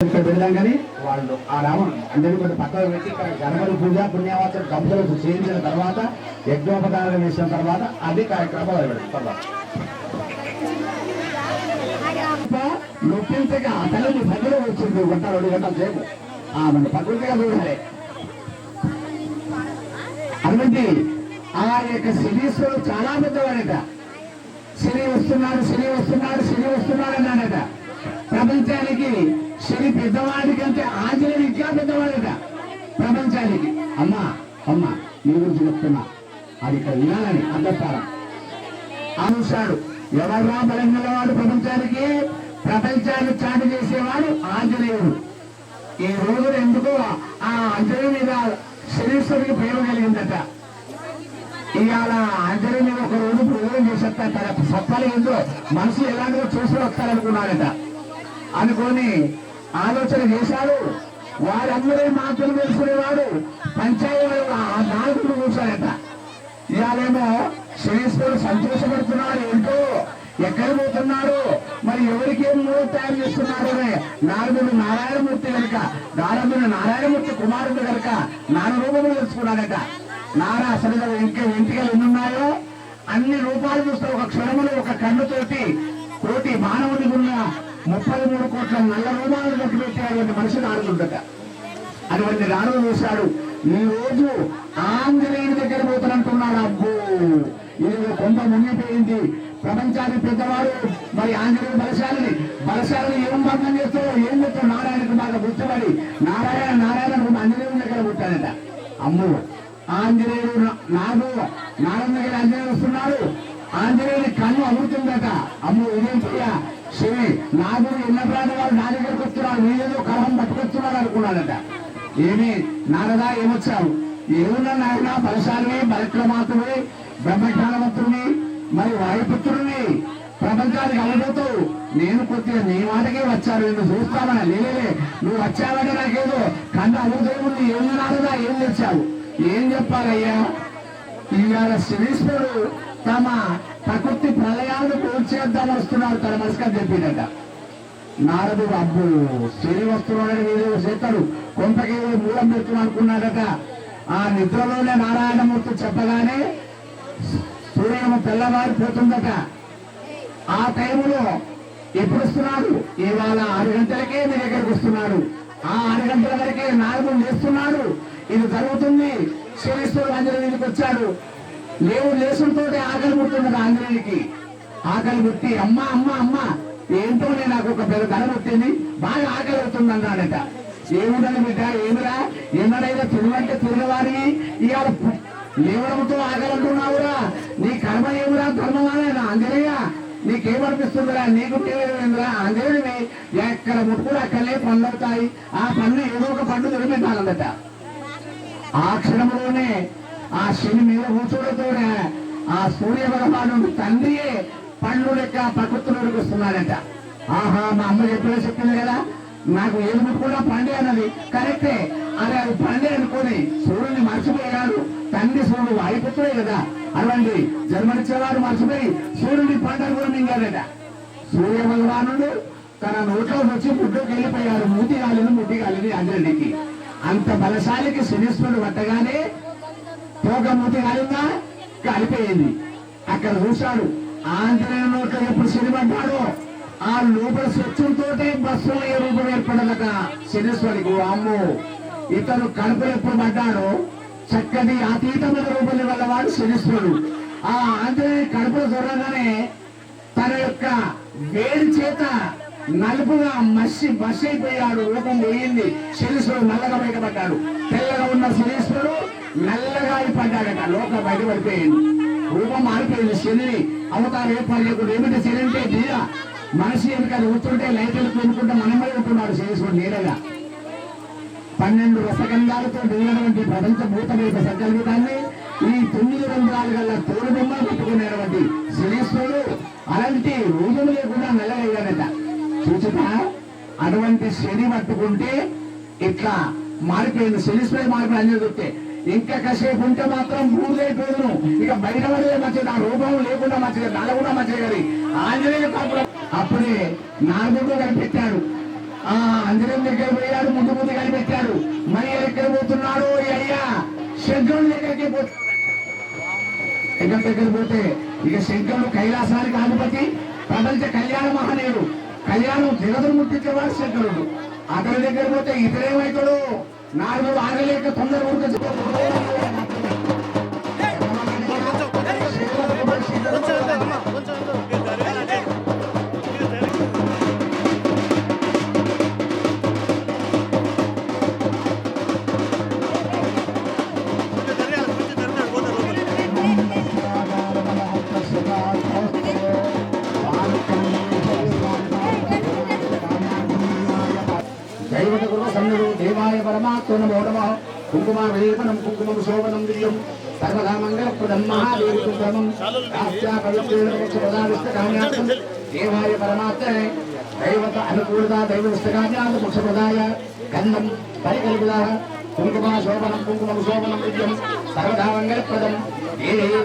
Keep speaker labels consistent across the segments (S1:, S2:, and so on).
S1: ఇక్కడ పెడదాం కానీ వాళ్ళు ఆ రావణ్ అందరి కొంత పక్కన పెట్టి ఇక్కడ గణపతి పూజ పుణ్యవాసం దంపతులకు చేయించిన తర్వాత యజ్ఞోపకారం వేసిన తర్వాత అది కార్యక్రమం తర్వాత నొప్పించక ఆ తల్లిని పక్కన వచ్చింది 1 గంట 2 గంటల సేపు మన ప్రకృతిగా చూడాలి. అటువంటి ఆ యొక్క శనీశ్వరుడు చాలా పెద్దవాడట. శని వస్తున్నాడు శని వస్తున్నాడు శని వస్తున్నాడు అన్నాడట. ప్రపంచానికి శని పెద్దవాడి కంటే ఆంజనేయుడు ఇంకా పెద్దవాడట ప్రపంచానికి. అమ్మా అమ్మ నీ గురించి చెప్తున్నా, అది ఇక్కడ వినాలని అంటారా అనుసాడు. ఎవరా బలంగా వాడు ప్రపంచానికి ప్రపంచాన్ని చాటు చేసేవాడు ఆంజనేయుడు. ఈ రోజు ఎందుకో ఆ ఆంజనేయుడి మీద శనీశ్వరుడికి ప్రేమ కలిగిందట. ఇవాళ ఆంజనేయుడి మీద ఒక రోజు ప్రయోగం చేసేస్తా తన సత్వాలు ఏందో మనసు ఎలాంటిదో చూసుకుని వస్తారనుకున్నాడట. అనుకొని ఆలోచన చేశాడు. వారందరూ మాటలు తెలుసుకునేవాడు పంచాయతీ నాయకుడు కూర్చోడట. ఇవాళేమో శనీశ్వరుడు సంతోషపడుతున్నాడు. ఏంటో ఎక్కడ పోతున్నాడు, మరి ఎవరికి ఏం మూడు తయారు చేస్తున్నాడు అని నారదుడు నారాయణమూర్తి కనుక నారాయణమూర్తి కుమారుడు కనుక రూపములు తెలుసుకున్నాడట. అసలు ఇంకా వెంట్రుకలు ఎన్నున్నాయో అన్ని రూపాలు చూస్తే ఒక క్షణములు ఒక కన్నుతోటి కోటి మానవుడికి ఉన్న 33 కోట్ల నల్ల రూపాయలు కట్టిపెట్టేటువంటి మనిషి నారదుడట. అటువంటి నారదుడు చూశాడు. ఈ రోజు ఆంజనేయుడి దగ్గర పోతానంటున్నాడు. అబ్బో ఇది కొంత మునిగిపోయింది. ప్రపంచానికి పెద్దవాడు మరి ఆంజనేయుడు బలశాలని ఏం బంధం చేస్తాడో ఏం చేస్తాడు నారాయణకు బాగా గుర్తుపడి నారాయణ ఆంజనేయుడి దగ్గర పుట్టాడట. అమ్ము ఆంజనేయుడు నారాయణ దగ్గర ఆంజనేయుడు వస్తున్నాడు. ఆంజనేయుడి కన్ను అమృతుందట. అమ్ము ఇదేంటయ్యా శివి నాగుడు ఎన్న ప్రాంతం వాళ్ళు నా దగ్గరకు వస్తున్నాడు, నేనేదో కలహం పట్టుకొస్తున్నాడు అనుకున్నాడట. ఏమి నారదా ఏమొచ్చావు? ఏమున్నా నాయన బలశాలిని బలక్రమాతుని బ్రహ్మజ్ఞానవంతుని మరి వాయుపుత్రుని ప్రపంచానికి అలబోతావు. నేను కొద్దిగా నీ మాటకే వచ్చాను, నిన్ను చూస్తామని. లేలే నువ్వు వచ్చావంటే నాకేదో కన్ను అమృతం ఉంది. ఏమి నారదా ఏం తెచ్చావు? ఏం చెప్పాలయ్యా? ఇవాళ శనీశ్వరుడు తమ ప్రకృతి ప్రళయాలను కూల్చేద్దాం వస్తున్నాడు తన మనసుకని చెప్పిందట. నారదుడు అబ్బు శని వస్తున్నాడని ఏదో చేస్తాడు, కొంతకేదో మూలం పెడుతున్నా అనుకున్నాడట. ఆ నిద్రలోనే నారాయణమూర్తి చెప్పగానే సూర్యము తెల్లవారిపోతుందట. ఆ టైంలో ఎప్పుడు వస్తున్నాడు? ఇవాళ 6 గంటలకే మీ దగ్గరకు వస్తున్నాడు. ఆ 6 గంటల వరకే నారదుడు లేస్తున్నాడు. ఇది జరుగుతుంది. శనీశ్వరుడు ఆంజనేయుడికి వచ్చాడు. లేసులతో ఆకలి పుట్టింది ఆంజనేయుడికి. ఆకలి పుట్టి అమ్మ అమ్మ అమ్మ ఏంటో నాకు ఒక పెద్ద ధర పుట్టింది, బాగా ఆకలి అవుతుంది అన్నాడట. ఏముందని బిడ్డ ఏమిరా, ఎన్నడైనా తిరువంటే తిరిగివారిని ఇవాళ లేవడంతో ఆకలి అంటున్నావురా, నీ కర్మ ఏమిరా ధర్మమానా ఆంజనేయ, నీకేమనిపిస్తుందిరా? నీకు మేమేమిరా ఆంజనేయుడివి, ఎక్కడ ముట్టుకుని అక్కడలే పండ్లు అవుతాయి. ఆ పండ్లు ఏదో ఒక పండు తిరిగిపెట్టాలందట. ఆ క్షణంలోనే ఆ శని మీద కూర్చోడంతోనే ఆ సూర్య భగవానుడు తండ్రియే పండ్లు లెక్క ప్రకృతిలోకి వస్తున్నాడట. ఆహా మా అమ్మ చెప్పింది కదా, నాకు ఏది ముట్టుకున్నా పండే అన్నది కరెక్టే. అది పండే అనుకోని సూర్యుని మర్చిపోయాడు. తండ్రి సూర్యుడు వాయుపుత్రుడే కదా, అటువంటి జన్మనిచ్చేవాడు మర్చిపోయి సూర్యుడి పంటలు కూడా మింగాడట. సూర్య భగవానుడు తన నోట్లో వచ్చి ముడ్డుకు వెళ్ళిపోయాడు. ముట్టి గాలిని ఆంజనేయుడికి. అంత బలశాలికి శనీశ్వరుడు పట్టగానే తోకమూతి కాలిందా కలిపోయింది. అక్కడ చూశాడు ఆంజనేయ నోట్లో ఎప్పుడు శని పడ్డాడో ఆ లోపల స్వచ్ఛంతో బస్సులో ఏ రూపం ఏర్పడదట శనీశ్వరికి. అమ్మో ఇతను కడుపులు ఎప్పుడు పడ్డాడో చక్కటి అతీతమైన రూపం వల్ల వాడు శనీశ్వరుడు. ఆ ఆంజనేయ కడుపులో చూడగానే తన యొక్క వేడి చేత నలుపుగా మసి అయిపోయాడు. రూపం పోయింది. శనీశ్వరుడు నల్లగా బయటపడ్డాడు. తెల్లగా ఉన్న శనీశ్వరుడు నల్లగా పడ్డాడట. లోకం బయటపడిపోయింది. రూపం మారిపోయింది. శని అవతారం ఏర్పాటు చేయకుండా. ఏమిటి శని అంటే తీర మనిషి ఎన్నిక ఊతుంటే లైట్లు కొనుక్కుంటే మనమే ఉంటున్నాడు శనీశ్వరుడు నీడగా. 12 రసగంధాలతో దిగినటువంటి ప్రపంచ భూతమేక సంకల్పితాన్ని ఈ 9 రంధ్రాలు గల తోడు బొమ్మలు పెట్టుకునేటువంటి శనీశ్వరుడు అలాంటి రూపం లేకుండా నల్లగయ్యాడట. చూచుతా అటువంటి శని పట్టుకుంటే ఇట్లా మారిపోయింది. శనీశ్వరుడు మారిపోయి అన్నీ చూస్తే ఇంకా కాసేపు ఉంటే మాత్రం బూర్లైపోదును. ఇక బయట పడే మంచిది, ఆ రూపం లేకుండా మంచిది, నల్ల కూడా మంచిది. కానీ ఆంజనేయ కాపురం అప్పుడే నారదుడు కనిపెట్టాడు. ఆ అంజనం దగ్గర పోయాడు, ముందు ముందు కనిపెట్టాడు. మరి ఎక్కడ పోతున్నాడు ఈ అయ్యా? శంకరుని దగ్గరికి పోతున్నాడు. శంకర్ దగ్గర పోతే ఇక శంకరుడు కైలాసానికి అధిపతి, ప్రపంచ కళ్యాణ మహనీయుడు, కళ్యాణం జగదులు ముట్టించేవాడు శంకరుడు. అతని దగ్గర పోతే ఇతరేమవుతాడు? నాలుగు ఆగలేక తొందర దేవాయ పరమాత్మ నమో నమః. కుంకుమ వేపనం కుంకుమం శోభనం దివ్యం సర్వదా మంగళప్రదం మహాదేవికుం దేవాయ పరమాత్మ దైవత అనుకూలత దైవస్తకాన్యాత మోక్షప్రదాయ గంధం పరికల్పిత కుంకుమ శోభనం కుంకుమం శోభనం దివ్యం సర్వదా మంగళప్రదం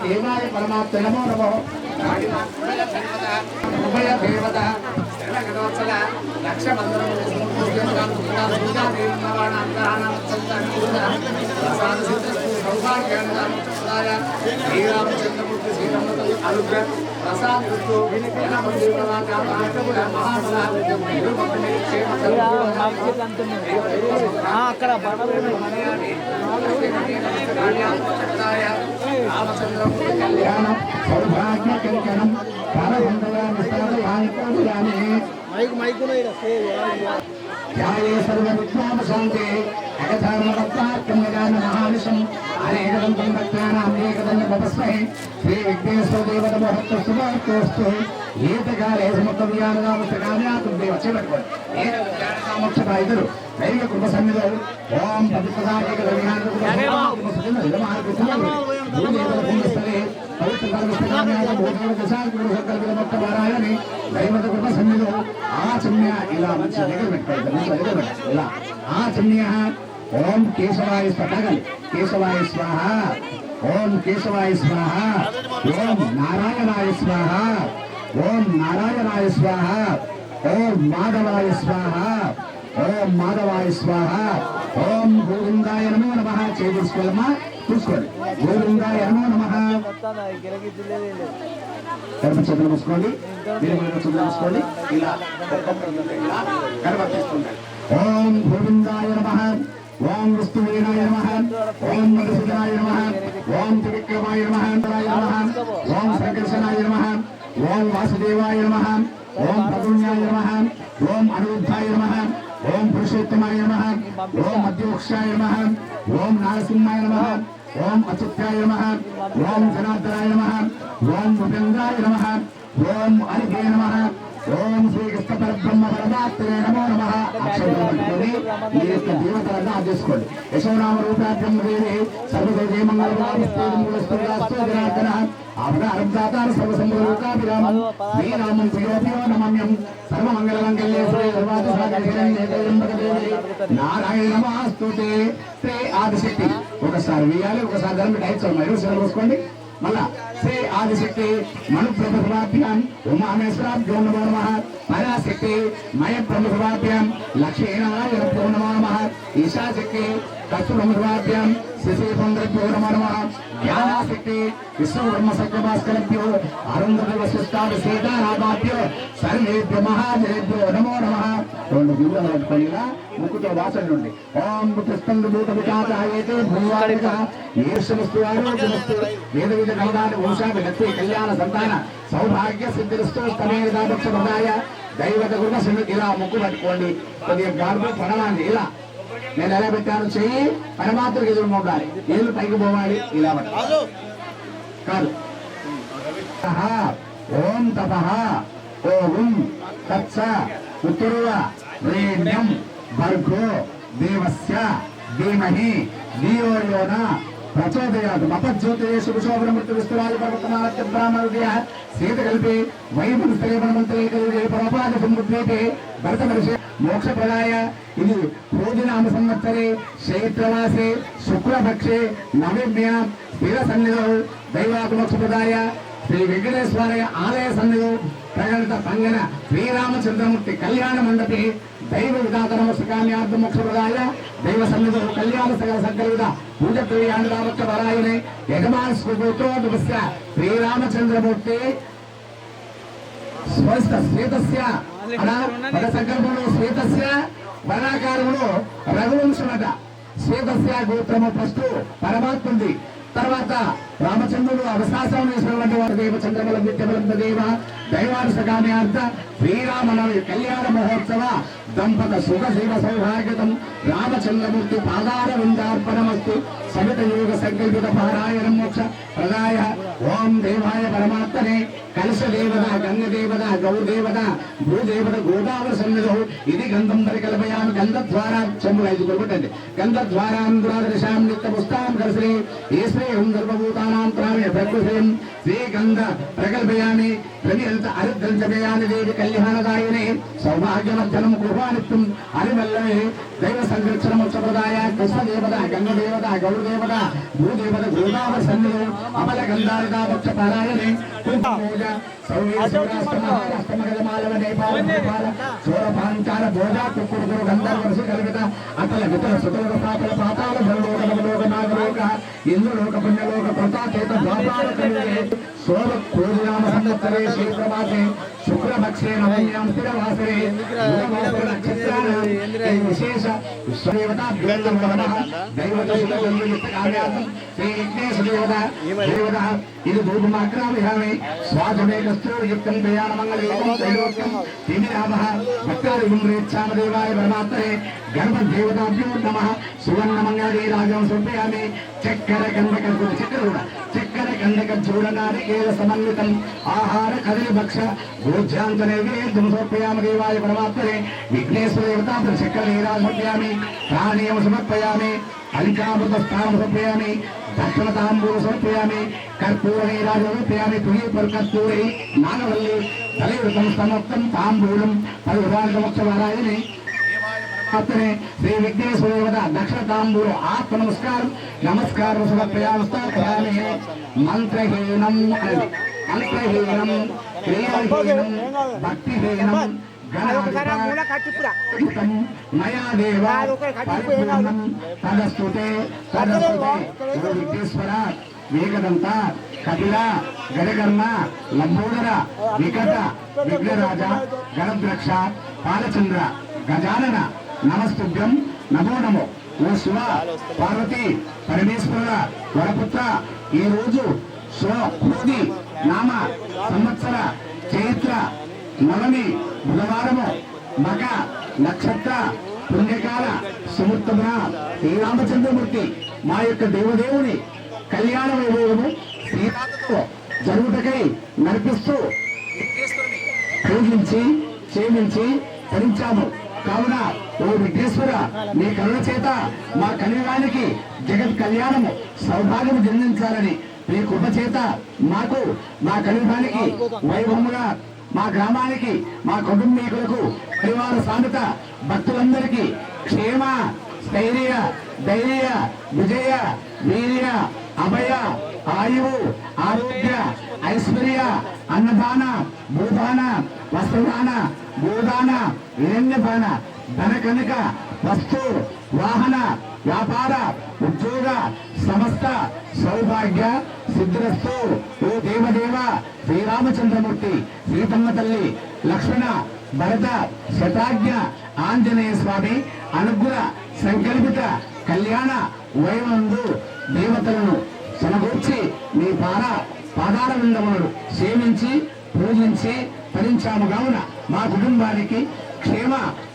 S1: దేవాయ పరమాత్మ నమో నమః. ఉభయ దేవత శ్రీరామచంద్రమూర్తి శ్రీరామతల్లి అనుగ్రహ ప్రసాద్
S2: అక్కడ
S1: రామచంద్రమూర్తి కళ్యాణం సౌభాగ్య కంకణం ధ్యాయే సర్వవిద్వాంశాంతే అగధార్మవత్తార్కమ్యగాన మహానిశం అనేకదంతం భక్తానాం ఏకదంత తపస్మై శ్రీ విఘ్నేశ్వర దేవత మహత్వస్తు ఏతకాలే సమత్వ్యానదామస్తకాన్యాతుం వచ్చేపట్టుకోండి ఏకమోక్ష ఇద్దరు దైవ కృప సన్నిధి ఓం పవిత్రదాయక దైవత కృప సన్నిధి ఆచమ్య ఇలా మంచి దగ్గర పెట్టుకోండి ఇలా ఆచమ్య ఓం కేశవాయ స్వతగల్ కేశవాయ స్వాహ ఓం కేశవాయ స్వాహ ఓం నారాయణాయ స్వాహ ఓం నారాయణాయ స్వాహ ఓం మాధవాయ స్వాహ ఓం మాధవాయ స్వాహ ఓం గోవిందాయ నమో నమః. చేసుకోవాలమ్మా, చూసుకోండి. గోవిందాయ నమో నమః. చంద్ర మూసుకోండి, చంద్ర మూసుకోండి. ఇలా గణపతి తీసుకోండి. ఓం గోవిందాయ నమః. ఓం విష్ణువేనాయ నమః. ఓం మధుసూదనాయ నమః. ఓం త్రివిక్రమాయ నమః. ఓం సంకర్షణాయ నమః. ఓం వాసుదేవాయ నమః. ఓం ప్రద్యుమ్నాయ నమః. ఓం అనిరుద్ధాయ నమః. ఓం పురుషోత్తమాయ నమః. ఓం మధ్యవక్షాయ నమః. ఓం నారసింహాయ నమః. ఓం అచ్యుతాయ నమః. ఓం జనార్దనాయ నమః. ఓం ఉపేంద్రాయ నమః. ఓం హరిహే నమః. ఓం శ్రీకృష్ణ పరబ్రహ్మ పరమాత్మనే నమో నమః. అక్షరాన్ని ఈ యొక్క దేవతలను ఆదేశించుకోండి. యశోనామ రూపాభ్యం దేవి సర్వదే మంగళవాస్తోజనార్దన అవతార సర్వసంభూతాభిరామం శ్రీరామం ప్రియోపియో నమమ్యం సర్వమంగళమంగళ్యే నారాయణ నమస్తుతే. ఆదిశక్తి ఒకసారి వేయాలి, ఒకసారి ధర్మ టైప్స్ చూసుకోండి. మళ్ళా శ్రీ ఆదిశక్తి మనుప్రభుభాభ్యాం ఉమామేశ్వరాభ్యో నమో నమః. పరాశక్తి మయ ప్రముఖభాభ్యాం లక్ష్మీనారాయణ నమో నమః. ఈశాశక్తి కస్తూరముభాభ్యాం శశిపుంద్రభ్యో నమో నమః. జ్ఞానాశక్తి విశ్వబ్రహ్మ సత్యభాస్కరభ్యో అరుంధతి వశిష్టాభిషేకాభ్యో సర్వేభ్యో మహాజనేభ్యో నమో నమః. రెండు దివ్యాలు పట్టుకొని ముక్కుతో వాసన నుండి ఓం పుష్పందు భూత వికాసే భూవారిక ఈర్షమస్తు ఆరోగ్యమస్తు వేద విధ కలదాని వంశాభిలక్ష్మి కళ్యాణ సంతాన సౌభాగ్య సిద్ధిస్తూ స్తమేదాయ దైవత కృప సన్నిధి. ఇలా ముక్కు పట్టుకోండి. కొద్దిగా గార్భ పడవాండి. ఇలా నేను ఎలా పెట్టాను, చెయ్యి పరమాత్మకు ఎదురు ఉండాలి, ఏళ్ళు పైకి పోవాలి. ఇలా కాదు. ఓం తపః ఓం తత్స ఉత్తరువ రేణ్యం భర్గో దేవస్య ధీమహి ధియో యో న ప్రచోదయాత్. మపజ్యోతిషు శోభనమృతి విస్తరాయ పర్వతనాథ బ్రాహ్మణోదయ శీతకల్పే వైపుస్తరేపణమంత్రే పరోపాద సముద్రేపే భరతవర్షే మోక్షప్రదాయ. ఇది భోజనామ సంవత్సరే చైత్రమాసే శుక్లపక్షే నవమ్య స్థిర సన్నిధౌ దైవాత్మోక్షప్రదాయ శ్రీ వెంకటేశ్వర ఆలయ సన్నిధౌ ప్రగణిత పంగన శ్రీరామచంద్రమూర్తి కళ్యాణ మండపే దైవ విధాత నమస్కార్యార్థ మోక్షప్రదాయ దైవ సన్నిధి కళ్యాణ సకల సంకల్పిత పూజ ప్రియాణి రామచ్చ వరాయనే యజమాన్ స్వగోత్రోద్భవస్య శ్రీరామచంద్రమూర్తి స్వస్థ శ్వేతస్య పద సంకల్పంలో శ్వేతస్య వర్ణాకారంలో రఘువంశమట. శ్వేతస్య గోత్రము ఫస్ట్ పరమాత్మంది. తర్వాత రామచంద్రుడు అవకాశం వేసినటువంటి వారు దేవ చంద్రబల నిత్యబలం దేవ దైవానుసకామ్యార్థ శ్రీరామనవమి కళ్యాణ మహోత్సవ దంపత శుభ శివ సౌభాగ్యతం రామచంద్రమూర్తి పాదార వృందార్పణమస్తు సమిత యోగ సంకల్పిత పారాయణం మోక్ష ప్రదాయ. ఓం దేవాయ పరమాత్మనే కలశ దేవత గంగదేవత గౌదేవత భూదేవత గోదావరి సన్నిధౌ ఇది గంధం పరికల్పయామి గంధద్వారా చెంబులు 5 కొట్టండి. గంధద్వారాం దురాదర్శాం నిత్య పుస్తాం కలశ్రీ ఈశ్వరేహం సర్వభూతానాం త్రామే ప్రకృతిం శ్రీగంధ ప్రకల్పయామి ప్రతిహంత అరుద్రంచమయామి దేవి కళ్యాణదాయినే సౌభాగ్యవర్ధనం కృపానిత్యం హరివల్లభే దైవ సంరక్షణ మోక్షప్రదాయ కృష్ణదేవత గంగదేవత గౌరదేవత భూదేవత గోదావరి సన్నిధౌ అమల గంధారిత మోక్ష పారాయణే పూజ సౌర్యమాలవ నేపాల సూరపాంచాల భోజ కుక్కుడు గంధర్వశ కల్పిత అతల వితల సుతోక పాపల పాతాల భరలోక నవలోక నాగలోక ఇంద్రలోక పుణ్యలోక ప్రతాచేత ద్వాపాల కలిగే శోభ క్రోధినామ సంవత్సరే శ్రీప్రభాతే శుక్రపక్షే నవమ్యాం స్థిరవాసరే నక్షత్రాణం విశేష విశ్వదేవతాభ్యో నమః దైవతైలకార్యార్థం శ్రీ విఘ్నేశ దేవత దేవత ఇది ధూపమాగ్రామిహామి స్వాధుమేకస్త్రోయుక్తం ప్రయాణమంగళేకం త్రైలోక్యం తిమిరామః భక్తాదిగుం రేచ్ఛామదేవాయ పరమాత్మనే గణపదేవతాభ్యో నమః సువర్ణమంగళీ రాజం సమర్పయామి. చక్కెర గంధక చక్కెర గంధక చూడనారికేల సమన్వితం ఆహార కదలి భక్ష భోజ్యాంత నైవేద్యం సమర్పయామి దేవాయ పరమాత్మనే విఘ్నేశ్వర దేవతా చక్కెర నీరాజం సమర్పయామి. ప్రాణేయం సమర్పయామి. పంచామృత స్థానం సమర్పయామి. దక్షిణతాంబూల సమర్పయామి. కర్పూర నీరాజం సమర్పయామి. తులి కర్పూరి నాగవల్లి తలయుతం సమర్థం తాంబూలం 10 సంవత్సరాయని అతనే శ్రీ విఘ్నేశ్వర దేవత దక్షిణ తాంబూల ఆత్మ నమస్కారం నమస్కారం సమర్పయామి. మంత్రహీనం మంత్రహీనం క్రియాహీనం భక్తిహీనం మయా దేవ పరిపూర్ణం తదస్తుతే తదస్తుతే విఘ్నేశ్వర వేగదంత కపిల గడకర్ణ లంబోదర వికట విఘ్నరాజ గణద్రక్ష పాలచంద్ర గజానన నమస్తుభ్యం నమో నమో. ఓ శివ పార్వతి పరమేశ్వరుల వరపుత్ర ఈ రోజు క్రోధి నామ సంవత్సర చైత్ర నవమి బుధవారము మగ నక్షత్ర పుణ్యకాల సుముత్తమున శ్రీరామచంద్రమూర్తి మా యొక్క దేవదేవుని కళ్యాణ వైభవము శ్రీరామతో జరుగుటకై నడిపిస్తూ పూజించి క్షేమించి తరించాము. కావున ఓ విఘ్నేశ్వర నీ కరుణ చేత మా కలియుగానికి జగత్ కళ్యాణము సౌభాగ్యము జన్మించాలని నీ కృప చేత మాకు మా కలియుగానికి వైభవముగా మా గ్రామానికి మా కుటుంబీకులకు పరివార సామెత భక్తులందరికీ క్షేమ స్థైర్య ధైర్య విజయ వీర్య అభయ ఆయువు ఆరోగ్య ఐశ్వర్య అన్నదాన భూదాన వస్త్రదాన గోదాన హిరణ్యపాన ధన కనక వస్తు వాహన వ్యాపార ఉద్యోగ సమస్త సౌభాగ్య సిద్ధిరస్తు. ఓ దేవదేవ శ్రీరామచంద్రమూర్తి సీతమ్మ తల్లి లక్ష్మణ భరత శతాజ్ఞ ఆంజనేయ స్వామి అనుగ్రహ సంకల్పిత కళ్యాణ వైమందు దేవతలను సమకూర్చి మీ పాదార విందములను సేవించి పూజించి తరించాము. కావున మా కుటుంబానికి క్షేమ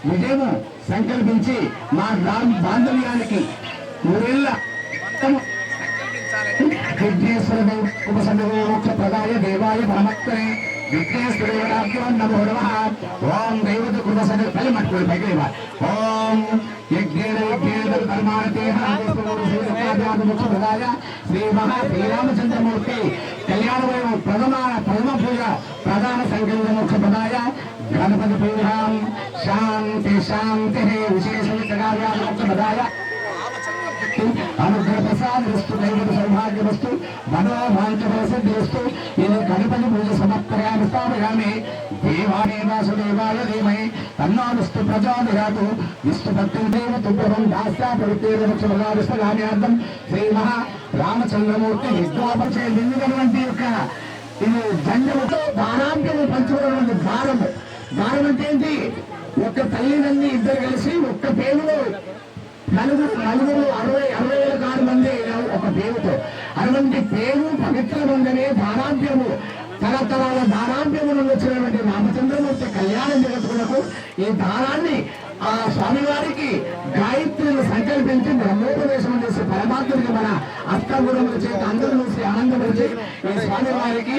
S1: విజయము సంకల్పించి మా బాంధవ్యానికి 3 ఏళ్ల విఘ్నేశ్వర ఉపసంగోక్ష ప్రదాయ దేవాయ పరమత్వే విఘ్నేశ్వరేభ్యో నమో నమః. ఓం దైవత కృపసంగ పల్లి మట్టుకుని పైకి ఓం యజ్ఞేన యజ్ఞేన ధర్మాణతే మోక్ష ప్రదాయ శ్రీ శ్రీరామచంద్రమూర్తి కళ్యాణ వైభవం ప్రథమ పూజ ప్రధాన సంకల్ప మోక్ష ప్రదాయ గణపతి పూజాం శాంతి శాంతి విశేష మోక్ష ప్రదాయ అనుగ్రహ ప్రసాదస్తు దైవ సౌభాగ్యవస్తు మనోభాంచఫలసిద్ధిరస్తు ఇది గణపతి పూజ సమర్పయామి స్థాపయామి దేవాయ వాసుదేవాయ ధీమహి తన్నో విష్ణు ప్రచోదయాత్ విష్ణుభక్తిం దేవతుభ్యం దాస్యా పవిత్రేణ శ్రీ మహా రామచంద్రమూర్తి విద్వాపచే నిండినటువంటి యొక్క ఇది జన్మతో దానాంకము పంచుకున్నటువంటి దానము. దానం అంటే ఏంటి? ఒక్క తల్లిదండ్రి ఇద్దరు కలిసి ఒక్క పేరులో నలుగురు 60,000 మంది ఒక పేరుతో 60 పేరు పవిత్రమందనే దానాంత్యము తరతరాల దానాంత్యము నుండి వచ్చినటువంటి రామచంద్రమూర్తి కళ్యాణ జగత్తులకు ఈ దానాన్ని ఆ స్వామివారికి గాయత్రిని సంకల్పించి బ్రహ్మోపదేశం చేసి పరమాత్మకి మన అష్టగుణముల చేత అందరూ చూసి ఆనందపరిచి ఈ స్వామివారికి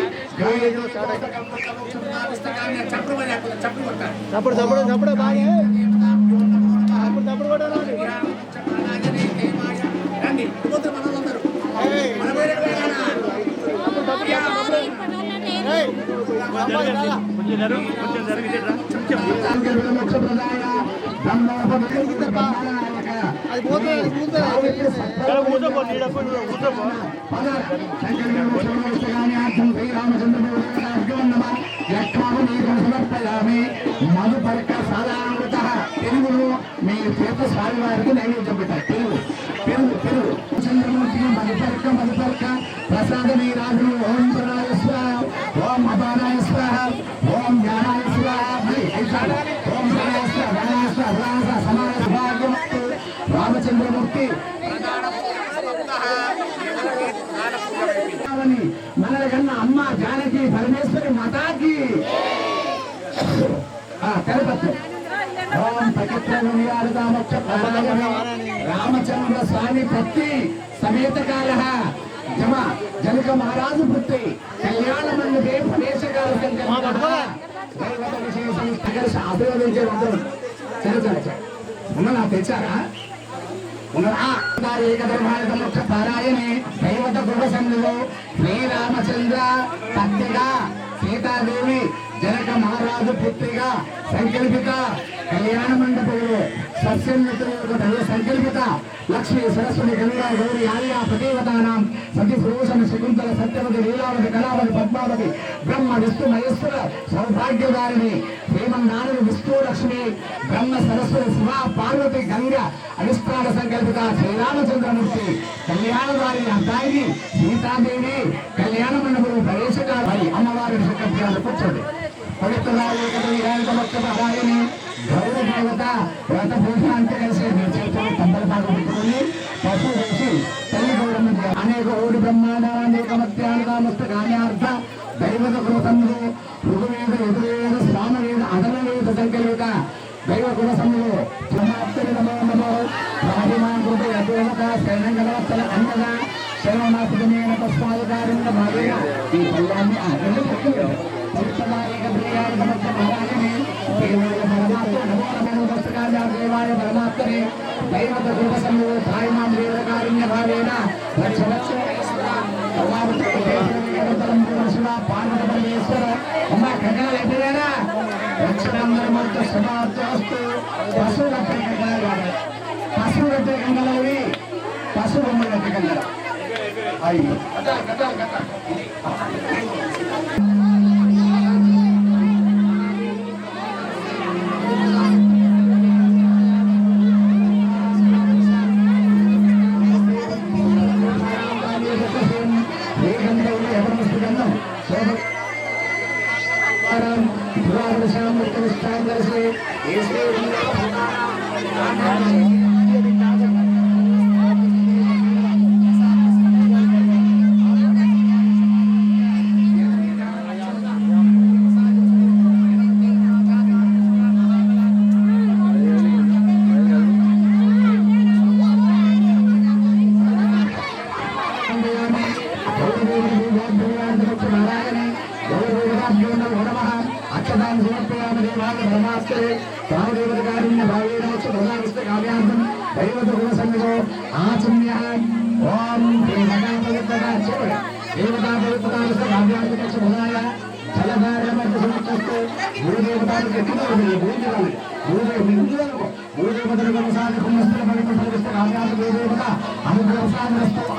S1: మధుపరక సాధారణత తెలుగులో మీ చేత స్వామివారికి నైవేద్యం పెట్టారు. తెలుగు చంద్రమూర్తికి మధుపరక ప్రసాద నీరాజులు ఓం ప్రణాయ స్వాహ ఓం అపానాయ స్వాహ ఓం జ్ఞానాయ స్వాహ ఓం ప్రణాయ స్వాహ సమాన భాగ్యమస్తు రామచంద్రమూర్తి మనల కన్నా అమ్మ జానకి పరమేశ్వరి మాతాకి రామచంద్ర స్వామి పత్తి సమేత కాల జనక మహారాజు పుత్రి కళ్యాణ మండపే ప్రవేశకాల ఆశీర్వదించే ఉన్నదా తెచ్చారా? ఏకధర్మాయుధ పారాయణే దైవత గృహ సంఘంలో శ్రీరామచంద్ర పత్తిగా సీతాదేవి జనక మహారాజు పుత్రిగా సంకల్పిత కళ్యాణ మండపంలో సస్యమిత్రులకు సంకల్పిత లక్ష్మీ సరస్వతి గంగా గౌరి ఆర్య ప్రదేవతానాం సతి సుభూషణ శకుంతల సత్యవతి లీలావతి కళావతి పద్మావతి బ్రహ్మ విష్ణు మహేశ్వర సౌభాగ్యదారిణి శ్రీమన్నారాయణ విష్ణు లక్ష్మి బ్రహ్మ సరస్వతి శివ పార్వతి గంగ అధిష్టాన సంకల్పిత శ్రీరామచంద్రమూర్తి కళ్యాణదారి అబ్బాయిని సీతాదేవి కళ్యాణ మండపంలో ప్రవేశకాలి అమ్మవారిని సంకల్పించాలి. కూర్చోండి. పవిత్రరాయని గౌరవ దేవత వ్రత పూజ అంతే కలిసి మీరు చేతులు తొందరపాటు పెట్టుకుని పశువు వేసి తల్లి గౌరవం అనేక ఓడి బ్రహ్మాండ అనేక మత్యార్థ దైవత కృతములు ఋగువేద యజుర్వేద స్వామవేద అధర్వవేద సంకల్పిత దైవ కులసములు శరణగలవత్తల అన్నగా శరణాసుకమైన పశ్చాధికారిక భాగంగా ఈ పల్లాన్ని దేవాయ పరమాత్మనే దైవత రూపసము సాయిమాం దేవకారుణ్య భావేన లక్ష లక్ష పార్వతీశ్వర అమ్మ కట్టాలు ఎప్పుడైనా లక్షణాంతరమూర్తి శుభార్తస్తు పశువు కట్టే కండలవి పశువు బొమ్మ కట్టే కండల అయ్యి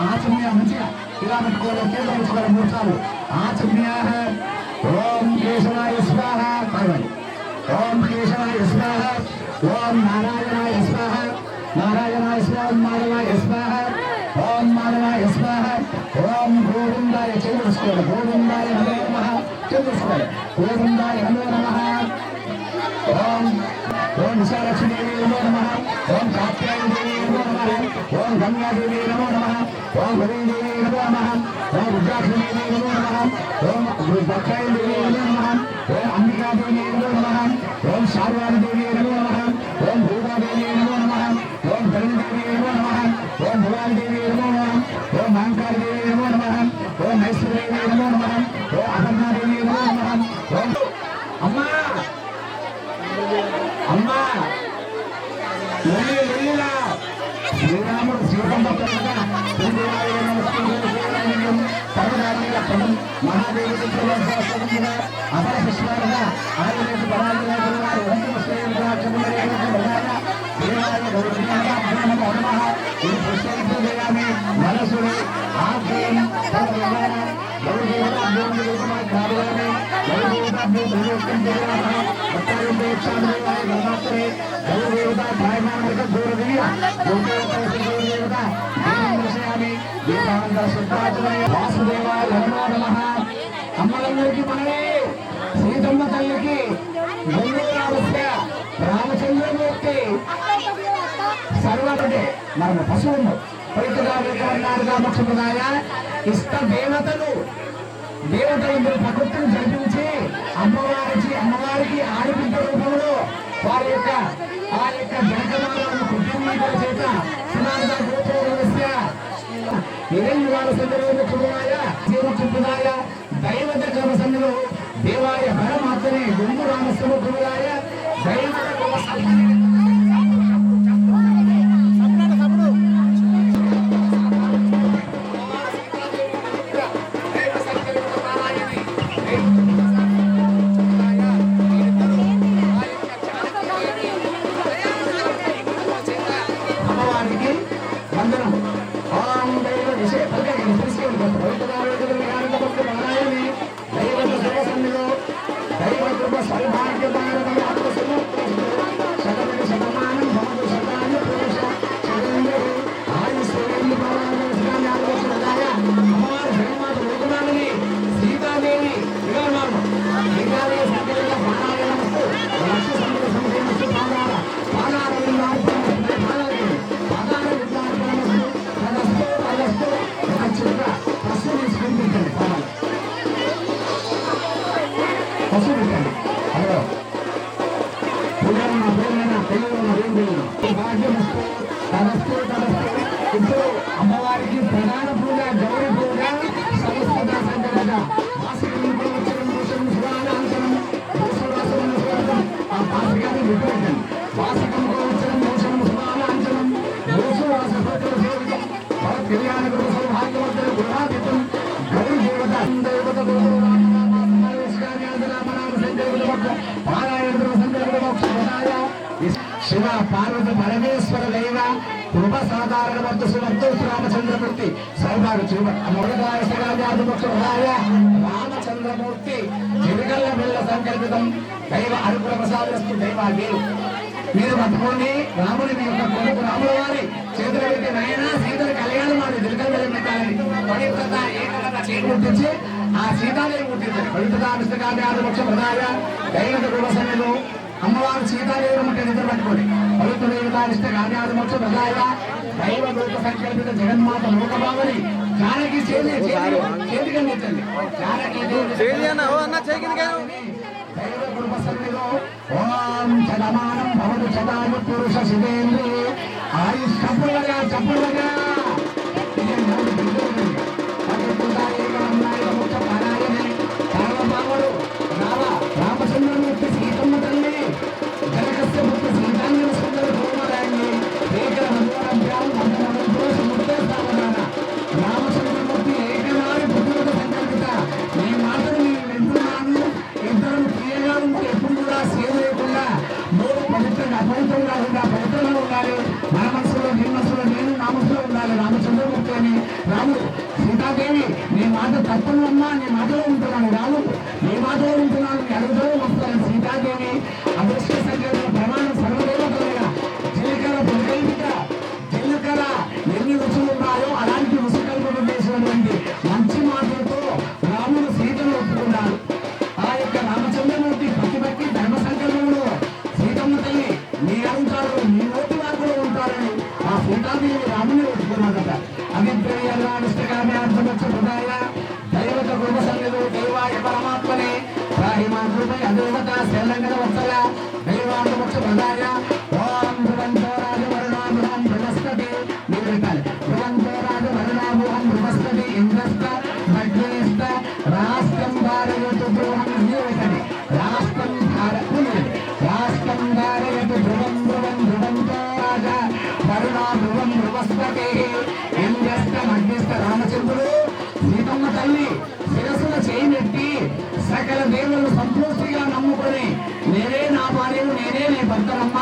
S1: ఆచమ్య మంచిగా ఇలా పెట్టుకోవాలి కేంద్రం ఉంచుకోవాలి 3 సార్లు ఆచమ్య ఓం కేశవాయ స్వాహ ఓం కేశవాయ స్వాహ ఓం నారాయణాయ స్వాహ నారాయణాయ స్వాహ మాధవాయ స్వాహ ఓం మాధవాయ స్వాహ ఓం గోవిందాయ చంద్రస్కోవాలి గోవిందాయ నమో నమః చంద్రస్కోవాలి గోవిందాయ నమో నమః ఓం ఓం విశాలక్ష్మీదేవి నమో నమః ఓం కాత్యాయనదేవి నమో నమః ఓం గంగాదేవి నమో నమః ఓం గౌరీదేవి నమో నమః ఓం రుద్రాక్షదేవి నమో నమః ఓం దక్షాయనదేవి నమో నమః ఓం అంబికాదేవి నమో నమః ఓం శార్వాణదేవి నమో నమః ఓం భూతాదేవి నమో నమః ఓం ధరణిదేవి నమో నమః ఓం భువాదేవి నమో నమః ఓం మహంకారదేవి నమో నమః ఓం ఐశ్వర్యదేవి నమో నమః ఓం అపర్ణాదేవి నమో నమః ఓం అమ్మా అమ్మా శ్రీరాముడు శివకంబగా మహాదేవి అపర శిష్యులుగా ఆయన మనసుని ఆగ్రహం వాసుదేవాయ నమో నమః అమ్మలందరికీ మనమే సీతమ్మ తల్లికి రామచంద్రమూర్తి సర్వటే మన పశువులు పవిత్రగా మోక్షప్రదాయ ఇష్ట దేవతలు దేవతలందరూ ప్రకృతిని జరిపించి అమ్మవారికి ఆడిపిద్ద రూపంలో వారి యొక్క ఆ యొక్క జనకమాలను కుటుంబీకుల చేత సునాద గోత్రోగస్య నిరంజనాల సందర్భముఖుడాయ జీవచుద్ధాయ దైవత కర్మ సందులో దేవాయ పరమాత్మనే గుండు రామస్వముఖుడాయ దైవత కర్మ ఇప్పుడు అమ్మవారికి ప్రధాన పూజ గౌరీ పూజ సమస్త సందర్భంగా ఆ పాసికాన్ని విపరీతం వాసకం గోచరం మోసం శుభాలాంఛనం మోసవాస సేవితం కళ్యాణ గురు సౌభాగ్యవర్ధన గుణాతీతం గౌరీ దేవత దేవత శివ పార్వతి పరమేశ్వర దైవ కృప సాధారణ వర్త సువర్త రామచంద్రమూర్తి సౌభాగ్య రామచంద్రమూర్తి చిరుగల్ల బిళ్ళ సంకల్పితం దైవ అనుగ్రహ ప్రసాదస్తు దైవాగ్యం మీరు పట్టుకోండి రాముని మీ యొక్క కొడుకు రాముల వారి చేతులు పెట్టి నాయన సీతలు కళ్యాణం వారి దిల్కల్లి పెట్టాలని పవిత్రత ఏకత చేకూర్తించి ఆ సీతాదేవి గుర్తించండి పవిత్రత విష్ణుకార్యాదమోక్ష ప్రదాయ దైవత గుణసన్నిలో అమ్మవారు సీతాదేవి ముట్టే నిద్ర పట్టుకోండి పవిత్ర దేవతానిష్ట కార్యాదమోక్ష ప్రదాయ దైవ దూత సంకల్పిత జగన్మాత లోకభావని జానకి చేతికి అందించండి జానకి దైవ కృప సన్నిలో ఓం చదమానం భవతు చదాను పురుష శివేంద్రి ఆయుష్ చప్పుడుగా రామచంద్రమూర్తి సీతమ్మ తల్లి జనకస్య పుత్ర సీతాంజన సుందర గోమారాన్ని రామచంద్రమూర్తి ఏకనారి పుత్రుల సంకల్పిత ఈ మాటను నేను వింటున్నాను ఇద్దరు క్రియగా ఉంటే ఎప్పుడు కూడా సేవ లేకుండా మూడు పవిత్రంగా అపవిత్రం కాకుండా పవిత్ర సీతాదేవి రాముని ఒప్పుకున్నాడట. అభిప్రాయార్థమక్షుదాయ దైవత గృహ సన్నిధి దేవాయ పరమాత్మనే రాహిమాతృపై అదేవత శరణంగ వత్సల దైవాంతమక్ష ప్రదాయ ఓం ధ్రువంతో రాజవరుణాభువం బృహస్పతి మీరు పెట్టాలి. ధ్రువంతో రాజవరుణాభువం బృహస్పతి ఇంద్రస్త మగ్నేస్త రాష్ట్రం ధారయతు ధ్రువం మీరు పెట్టండి. రాష్ట్రం ధారయతు ధ్రువం ధ్రువం ధ్రువంతో రాజ వరుణాభువం బృహస్పతి ఇంద్రస్త మగ్నేస్త రామచంద్రుడు సీతమ్మ తల్లి శిరస్సుల చేయనెత్తి సకల దేవుళ్ళు సంతృష్టిగా నమ్ముకొని నేనే నా భార్యను నేనే నీ భర్తనమ్మ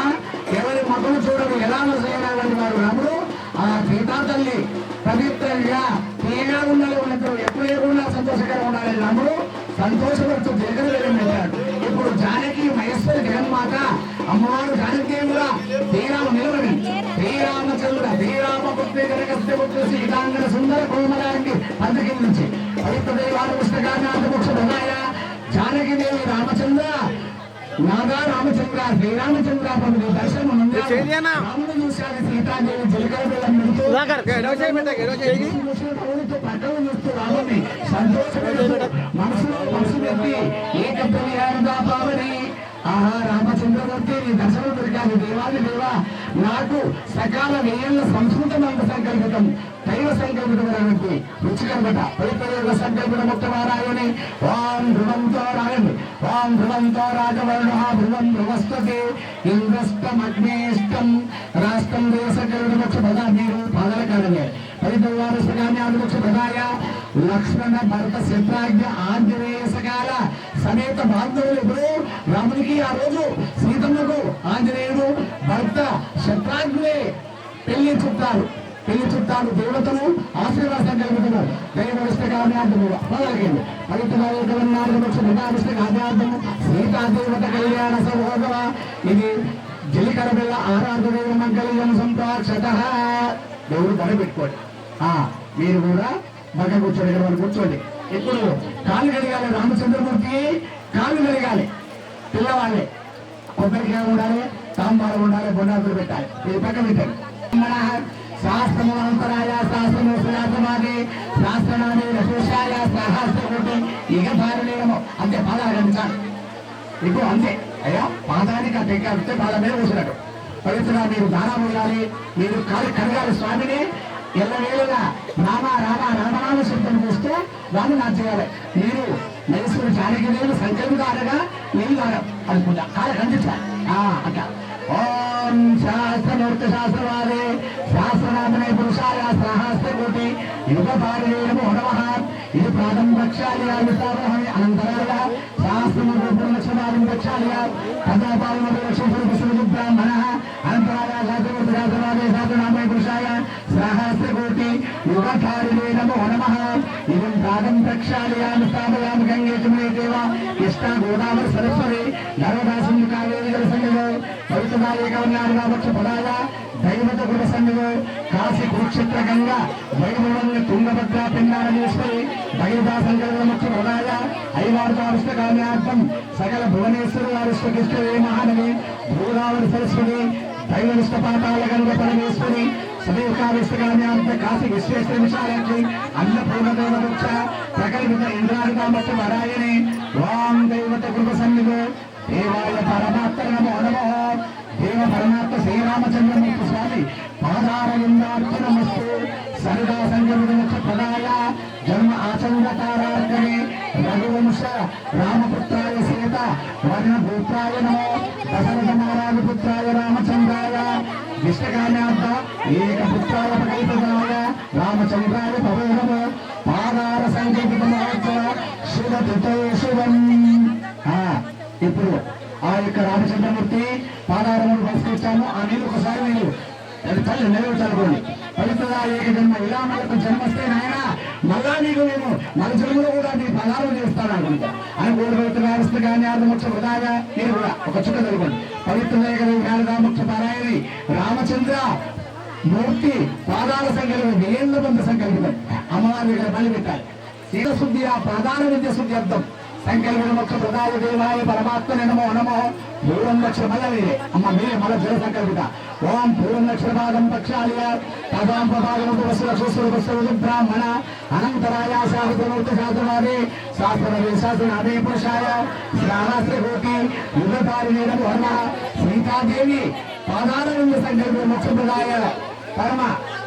S1: ఎవరి మగను చూడరు ఎలా చేయడానికి వారు రాముడు ఆ సీతా తల్లి పవిత్రంగా తీగా ఉండాలి. ఉన్నప్పుడు ఎప్పుడు ఏమన్నా సంతోషంగా ఉండాలి. రాముడు సంతోషపడుతూ జగన్ వెళ్ళాడు. ఇప్పుడు జానకి మహేశ్వరి జగన్మాత అమ్మవారు జానకి కూడా శ్రీరామ నిలబడి శ్రీరామచంద్ర శ్రీరామ పుత్రి కనకస్య పుత్రి సీతాంగన సుందర కోమలాంటి అందుకి నుంచి పవిత్ర దైవాల పుస్తకాన్ని మోక్ష ప్రదాయ జానకి దేవి రామచంద్ర నాగా రామచంద్ర శ్రీరామచంద్ర పనులు దర్శనం రాముడు చూశాడు. సీతాదేవి జలకర పట్టలు చూస్తూ రాముని సంతోషపడుతూ మనసు పెట్టి ఏకప్రయాణంగా పావని ఆహా రామచంద్రమూర్తి నీ దర్శనం దొరికాలి. దేవాది దేవా నాకు సకాల వేయల సంస్కృతమంత సంకల్పితం దైవ సంకల్పితమైనటువంటి రుచికరమట పవిత్ర సంకల్పిత ముక్తమారాయణి ఓం ధ్రువంతో రాయండి. ఓం ధ్రువంతో రాజవర్ణ ధ్రువం ధ్రువస్పతి ఇంద్రష్టమగ్నేష్టం రాష్ట్రం దేశకరుడు ముఖ్య పద మీరు పాదల కారణమే పవిత్రవారు సగాన్యాదుముఖ్య పదాయ లక్ష్మణ భరత శత్రాజ్ఞ ఆంజనేయ సకాల సమేత బాంధవులు ఎప్పుడు రామునికి ఆ రోజు సీతమ్మకు ఆంజనేయుడు భర్త శత్రాజ్ఞులే పెళ్లి చుట్టాలు దేవతలు ఆశీర్వాదం కలుగుతున్నారు. దైవ విష్టకార్యార్థము మొదలైంది. పవిత్రవాదిష్టకార్యార్థము సీతాదేవత కళ్యాణ సౌభోగవ ఇది జలికర బిళ్ళ ఆరాధన మంగళ్యం సంప్రాక్షత దేవుడు ధర పెట్టుకోండి. మీరు కూడా బాగా కూర్చోండి. ఇక్కడ వాళ్ళు కూర్చోండి. ఇప్పుడు కాళ్ళు కడగాలి. రామచంద్రమూర్తి కాళ్ళు కడగాలి. పిల్లవాళ్ళే కొబ్బరికాయ ఉండాలి, తాంబారం ఉండాలి, బొండాకులు పెట్టాలి. ఇది పక్క పెట్టండి. శాస్త్రము అంతరాయ శాస్త్రము సురాసమాది శాస్త్రనాది రశేషాయ సహస్రకోటి ఇక భారలేమో అంతే పాదాలు కనిపించాలి. ఇప్పుడు అంతే అయ్యా పాదానికి ఆ టెక్కాలిస్తే పాద మీద కూర్చున్నట్టు పవిత్ర మీరు దానం ఉండాలి. మీరు కాలు కడగాలి. స్వామిని ఎల్లవేళగా రామ రామ రామనామ శబ్దం చేస్తే దాన్ని నా చేయాలి. మీరు నైశ్వరు జానకి నేను సంకల్పదారగా నీళ్ళు అనుకుంటా కాలు కనిపించాలి. అట్లా ఓం శాస్త్రమూర్తి శాస్త్రవాదే శాస్త్రనాథనే పురుషాయ సహస్రకోటి యుగ భార్యేమో నమః ఇది ప్రాథం రక్షాలి అనంతరాలుగా శాస్త్రమూర్తి లక్ష్మణాలను రక్షాలి కథాపాలన లక్ష్మీ బ్రాహ్మణ అనంతరాయ శాస్త్రమూర్తి శాస్త్రవాదే శాస్త్రనామే పురుషాయ సహస్రకోటి యుగ భార్యే నమో నమః ఇది ప్రాథం రక్షాలి స్థాపయామి గంగే తుమే దేవ కృష్ణ గోదావరి సరస్వతి నర్మదా సింధు కావేరి జల సంగమో పవిత్రదాయకవర్ణాలుగా పదాయ దైవత గృహ సన్నిధో కాశీ కురుక్షేత్ర గంగా వైభవంగా తుంగభద్ర పిండారమేశ్వరి దైవతా సంకల్ప ముఖ్య పదాయ ఐవార్తావిష్టకామ్యార్థం సకల భువనేశ్వరు వారిష్టకిష్టవే మహానవి గోదావరి సరస్వతి దైవనిష్ట పాతాల గంగ పరమేశ్వరి సదైవకావిష్టకామ్యార్థ కాశీ విశ్వేశ్వర విశాలాక్షి అన్నపూర్ణదేవ వృక్ష ప్రకల్పిత ఇంద్రాధికామత్వ వరాయణి ఓం దైవత గృహ సన్నిధో దేవాయ పరమాత్మ నమో నమః దేవ పరమాత్మ శ్రీరామచంద్రమూర్తి స్వామి పాదారవిందార్చనమస్తు సరిదా సంగముఖ పదాయ జన్మ ఆచంద్రతారార్కనే రఘువంశ రామపుత్రాయ సీత వర్ణభూత్రాయ నమో దశరథ మహారాజపుత్రాయ రామచంద్రాయ విష్టకామ్యార్థ ఏకపుత్రాయ ప్రకల్పితాయ రామచంద్రాయ భవో నమో పాదార సంకల్పిత మహోత్సవ శివతుతో శివం. ఇప్పుడు ఆ యొక్క రామచంద్రమూర్తి పాదారములు పంచుకొచ్చాము. ఆ నీళ్ళు ఒకసారి మీరు తల్లి నెరవేర్చాలనుకోండి. పవిత్రగా ఏక జన్మ ఇలా మనకు జన్మస్తే నాయన మళ్ళా నీకు నేను మన జన్మలో కూడా నీ పదాలు చేస్తాను అనుకుంటా అని మూడు పవిత్ర కానీ ఆర్ధముక్ష ప్రదాయ మీరు కూడా ఒక చుక్క చదువుకోండి. పవిత్ర ముఖ్య పారాయణి రామచంద్ర మూర్తి పాదాల సంకల్పం వేళ్ళ బంధ సంకల్పితం అమ్మవారి దగ్గర బలి పెట్టాలి. శిరశుద్ధి ఆ ప్రధాన విద్య శుద్ధి అర్థం సంకల్ప మోక్ష ప్రదాయ దేవాయ పరమాత్మనే నమో నమో. పూర్వం లక్ష మళ్ళీ అమ్మ మీరే మళ్ళీ జల సంకల్పిత. ఓం పూర్వం లక్షపాదం పక్షాళియ తదాం పదాగముడు వసు బ్రాహ్మణ అనంతరాయ శాస్త్రమూర్తి శాస్త్రవాది శాస్త్రవే శాస్త్రనాదే పురుషాయ శ్రావస్త్రకోటి యుగకారిణే నమో నమః. సీతాదేవి పాదాల సంకల్ప మోక్ష ప్రదాయ పరమ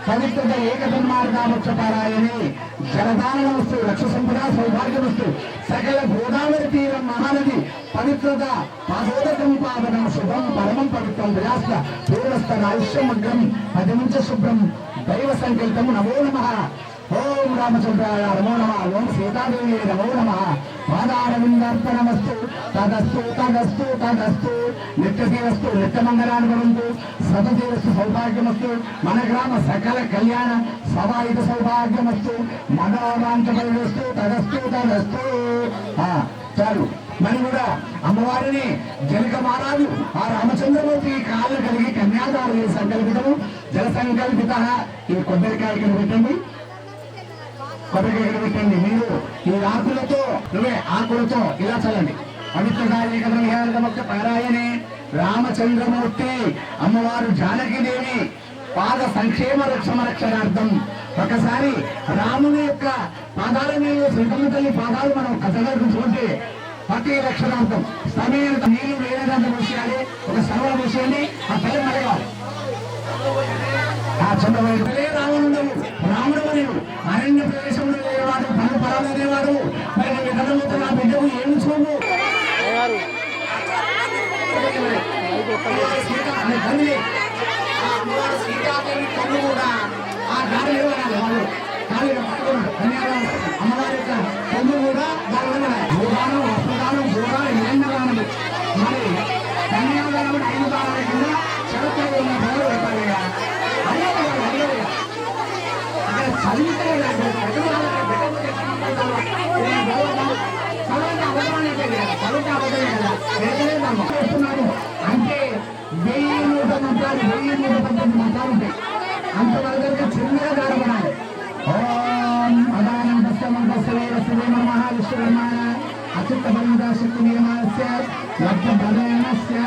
S1: పవిత్రత ఏకధర్మార్థామోక్షపారాయణి జలదానమస్తు రక్ష సంపద సౌభాగ్యమస్తు. సకల గోదావరి తీరం మహానది పవిత్రత పాదోదకం పావనం శుభం పరమం పవిత్రం ప్రయాస్త పూర్వస్థ ఆయుష్యమగ్రం పదిముంచ శుభ్రం దైవ సంకల్పం నమో నమః. ఓం రామచంద్రాయ నమో నమః. ఓం సీతాదేవి నమో నమః. పాదారవిందార్పణమస్తు తదస్తు తదస్తు తదస్తు. నిత్యదేవస్తు నిత్యమంగళాన్ని భవంతు. సతదేవస్తు సౌభాగ్యమస్తు. మన గ్రామ సకల కళ్యాణ సవాయుధ సౌభాగ్యమస్తు. మనోవాంఛపరిస్తు తదస్తు తదస్తు. చాలు. మరి కూడా అమ్మవారిని జనకమారాలు ఆ రామచంద్రమూర్తి కాళ్ళు కలిగి కన్యాదారు సంకల్పితము జల సంకల్పిత. ఈ కొబ్బరికాయ ఇక్కడ పెట్టండి, కొబ్బరికాయ పెట్టండి. మీరు ఈ ఆకులతో నువ్వే ఆకులతో ఇలా చల్లండి. పవిత్ర పారాయణే రామచంద్రమూర్తి అమ్మవారు జానకీదేవి పాద సంక్షేమ రక్షణార్థం ఒకసారి రాముని యొక్క పాదాల మీద శ్రీకమ్మ తల్లి పాదాలు మనం కథగా చూసుకుంటే ప్రతి రక్షణార్థం సమయం నీళ్లు వేరేదంతా మూసేయాలి. ఒక సర్వ మూసేయండి. ఆ తల్లి మరగాలి. ఆ చంద్రబాబు రావణుడు రాముడు మరియు అరణ్య ప్రదేశంలో లేవాడు పలు పరాలు లేవాడు. మరి విధంగా నా బిడ్డకు ఏమి చూడు సీతాదేవి కన్ను కూడా ఆ గాలి వాళ్ళు గాలి పట్టుకున్నాడు. అమ్మవారి యొక్క కన్ను కూడా భూదానం వస్త్రదానం భూదానం ఏళ్ళదానం. మరి కన్యాదానం 5 దానాల కింద చరిత్ర ఉన్న పేరు పెట్టాలి. అంటే 1119 మంత్రాలు ఉంటాయి. అంతవరకు చిన్నగా దారపడాలి. ఓం అదానం మహావిశ్వమాన అచిత్త బలిదా శక్తి నిర్మాణస్య లబ్ధ బలనస్య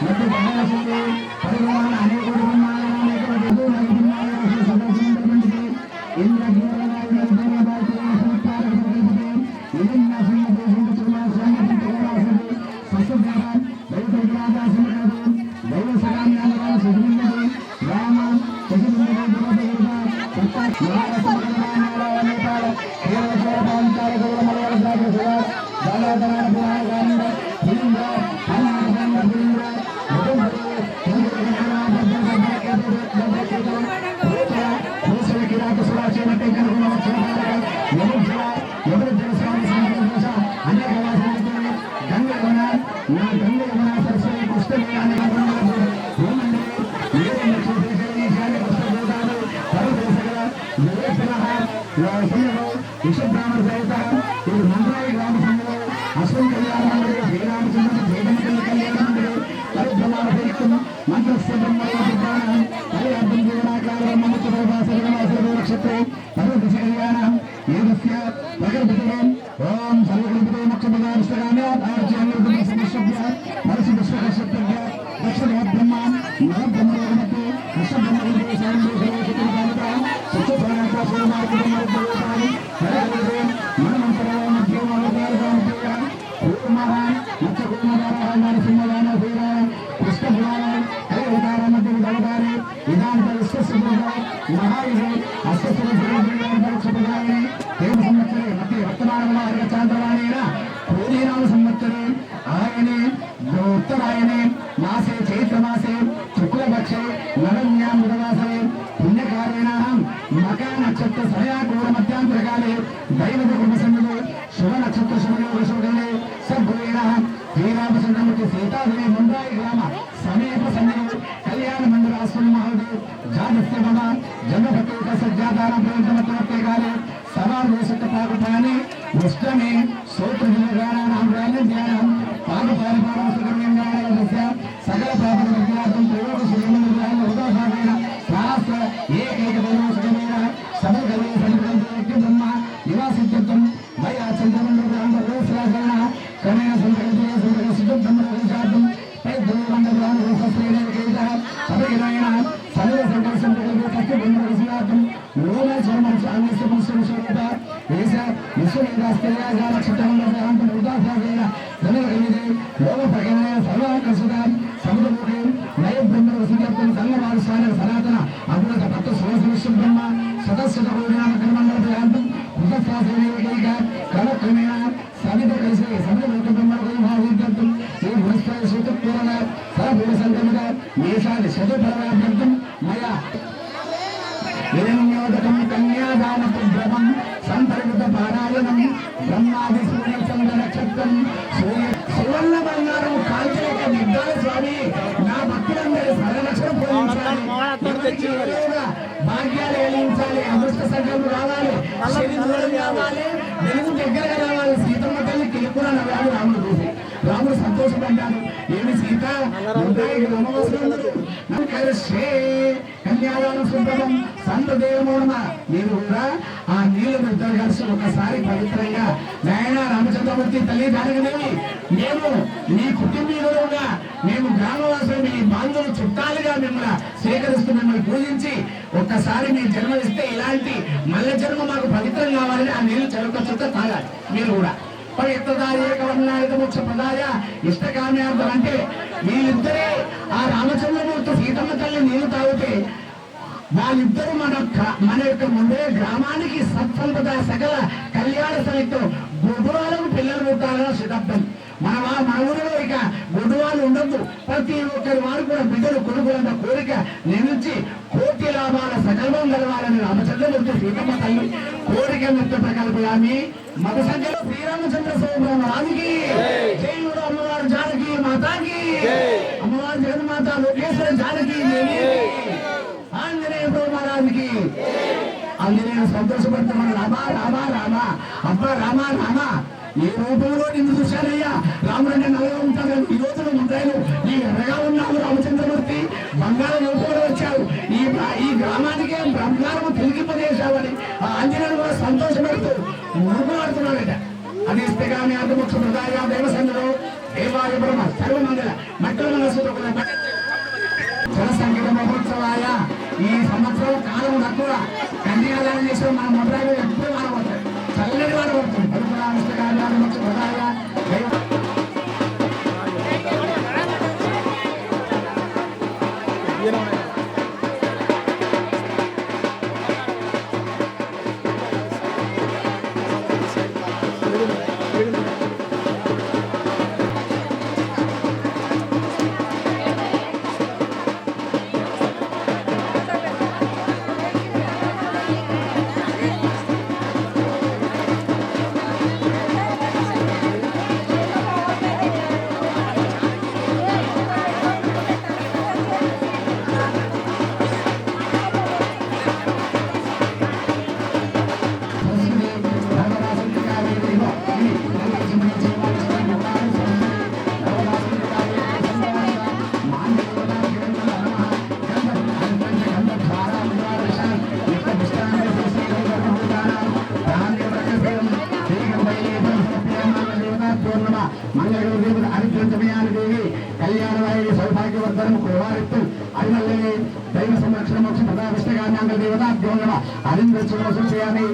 S1: లబ్ధ బలశక్తి పరిమాణ అనేక విశ్వబ్రాహ్మణ సహిత ఇది మంత్రాయి గ్రామ సంఘం అశ్వం కళ్యాణ మండలి శ్రీరామచంద్ర జయగణ కళ్యాణ మండలి పరిభ్రమాణ సహితం మంత్రస్య బ్రహ్మణ పరివర్తం జీవనాకారం నక్షత్రే పర్వదిశ కళ్యాణం ఏదస్య ప్రగల్భితే ఓం సర్వకల్పితే మోక్షపదారిష్టగామ్య ఆర్జ్యాన్య సమశబ్ద పరశు విశ్వశబ్ద దక్షిణ బ్రహ్మ నవబ్రహ్మయోగమతే విశ్వబ్రహ్మయోగ సాంద్రోషయోగ సత్యప్రాణ సోమార్గం మార్గోపాలి హరిహరి మనమంతరాయ మధ్యమావతారకాం పూర్ణమాన్ నిత్యకుమారాయ నరసింహదాన వీరాయ కృష్ణభురాయ హరిహరికార మధ్య దళదారి ఇదాంత విశ్వసుభ మహాయుధి అస్వస్థ పరోక్షపదాయని దేవ సంవత్సరే మధ్య వర్తమానంలో హరిచాంద్రవాణేన క్రోధీనామ సంవత్సరే ఆయనే ఉత్తరాయణే మాసే చైత్రమాసే శుక్లపక్షే నవమ్యాం బుధవాసరే పుణ్యకారేణాం మకా నక్షత్ర సహయాకూర మధ్యాంతరకాలే దైవత కుటుంబసంలో శుభ నక్షత్ర శుభయోగశోగలే సద్గురేణ శ్రీరామచంద్రమూర్తి సీతాదేవి ముంబాయి గ్రామ సమీప సన్నిధి కళ్యాణ మండలాశ్వని మహోదయ జాతస్య మమ జన్మపత్రిక సజ్జాతాన ప్రయోజనమత్తే కాలే సవాదేశక పాకుపాని ఉష్టమే సోత్రజనగానాం రాజ్యానం పాకుపారిపారమస్య సకల పాపల విజ్ఞాతం ప్రయోగ సుగమన ఉదాహరణ శాస్త్ర ఏకైక దైవసుగమైన సమగలే సంక్రాంతి బ్రహ్మ నివాసిత్యం మయా చంద్రమండలం ప్రకటమైన సంతకృతిగా సంతకృష్టితం బ్రహ్మచార్థం దేవంగళాన్ని రూపశ్రేణేకైత అభిగిరైన సర్వ సంకల్పంతో కష్ట బ్రహ్మకృష్ణార్థం లోన చర్మ సాంగస్య పుష్పస్వరూప వేస విశ్వవేదాస్తేయాగాల క్షితమండలాంతం ఉదాసాగైన ధనగలిగే లోక ప్రకటమైన సర్వాకర్షిత సముద్రముఖి నయ బ్రహ్మ వసుజత్వం సంగమానుష్ఠాన సనాతన అమృత తత్వ సోమశిష్యం బ్రహ్మ సదస్యత పరిణామ కర్మండలాంతం ఉదసాగైక క్రమక్రమేణ సవిత కలిసి సముద్రముఖ బ్రహ్మకైభావిత్వం ఈ గుణస్థాయ సూత్రపూరణ సర్వ సంగమిత మేషాది శతపరవాభ్యంతం మయా విరమ్యోదకం కన్యాదానపుద్రవం సంపర్విత పారాయణం బ్రహ్మాది సూర్యచంద్ర నక్షత్రం సువర్ణ బంగారం కాంచలేక నిర్ధార స్వామి నా భక్తులందరి సరలక్షణం పూజించాలి భాగ్యాలు వెలిగించాలి అదృష్ట సంకల్పం రావాలి రావాలి వెలుగు దగ్గరగా రావాలి సీతమ్మ తల్లి కిలుపున నవ్వాడు రాముడు చూసి రాముడు సంతోషపడ్డాడు ఏమి సీత కన్యాదానం శుభ్రం సంతదేవమోడమ మీరు కూడా ఆ నీళ్లు ఇద్దరు కలిసి ఒకసారి పవిత్రంగా నాయన రామచంద్రమూర్తి తల్లి దానికనేవి మేము మీ కుటుంబీకులుగా మేము గ్రామవాసులు మీ బాంధువులు చుట్టాలుగా మిమ్మల్ని స్వీకరిస్తూ మిమ్మల్ని పూజించి ఒక్కసారి మీ జన్మ ఇస్తే ఇలాంటి మల్ల జన్మ మాకు పవిత్రం కావాలని ఆ నీళ్లు చెరుక చుట్ట తాగాలి మీరు కూడా పవిత్రదాయ ఇష్టకామ్యార్థం అంటే వీళ్ళిద్దరే ఆ రామచంద్రమూర్తి సీతమ్మ తల్లి నీళ్లు తాగితే వాళ్ళిద్దరూ మన యొక్క ముందే గ్రామానికి సత్సంపద సకల కళ్యాణ సహితం గుడ్డువాళ్ళకు పిల్లలు పుట్టాలన్న శతాబ్దం మన ఊరిలో ఇక గుడ్డువాళ్ళు ఉండొద్దు ప్రతి ఒక్కరి వారు కూడా బిడ్డలు కొనుగోలన్న కోరిక నిలిచి కోటి లాభాల సకల్పం కలవాలని రామచంద్రమూర్తి సీతమ్మ తల్లి కోరిక నృత్య ప్రకల్పయామి మత సంఖ్యలో శ్రీరామచంద్ర స్వామి రాజుకి జయుడు అమ్మవారు జానకి మాతాకి అమ్మవారు జగన్మాత లోకేశ్వర జానకి ఆంజనేయ మహారాజుకి ఆంజనేయ సంతోషపడుతున్నాను రామా రామా రామా అబ్బా రామా రామా ఏ రూపంలో నిన్ను చూశానయ్యా రాముడంటే నల్లగా ఉంటాడు ఈ రోజులు ఉంటాయి ఈ ఎర్రగా ఉన్నావు రామచంద్రమూర్తి బంగారం రూపంలో వచ్చావు ఈ గ్రామానికే బంగారం తిరిగిపజేశావని ఆ ఆంజనేయుడు కూడా సంతోషపడుతూ మురుగులాడుతున్నాడట అది ఇస్తే కానీ అంతముఖ హృదయ దేవసంలో దేవాయ బ్రహ్మ సర్వమంగళ మట్టల మనసుతో జన సంగీత మహోత్సవాయ ఈ సంవత్సరం కాలం తక్కువ కన్యాదానం చేసిన మన మొదలైన ఎప్పుడు మానబడతాయి చల్లని వాడబడుతుంది కళ్యాణవాయి సౌభాగ్యవర్ధనం కుమారిత్తు అరిమల్లే దైవ సంరక్షణ మోక్ష ప్రదా విష్ణుగాన్యాంగ దేవతాభ్యో నమ అరింద్రచమోసం చేయాలి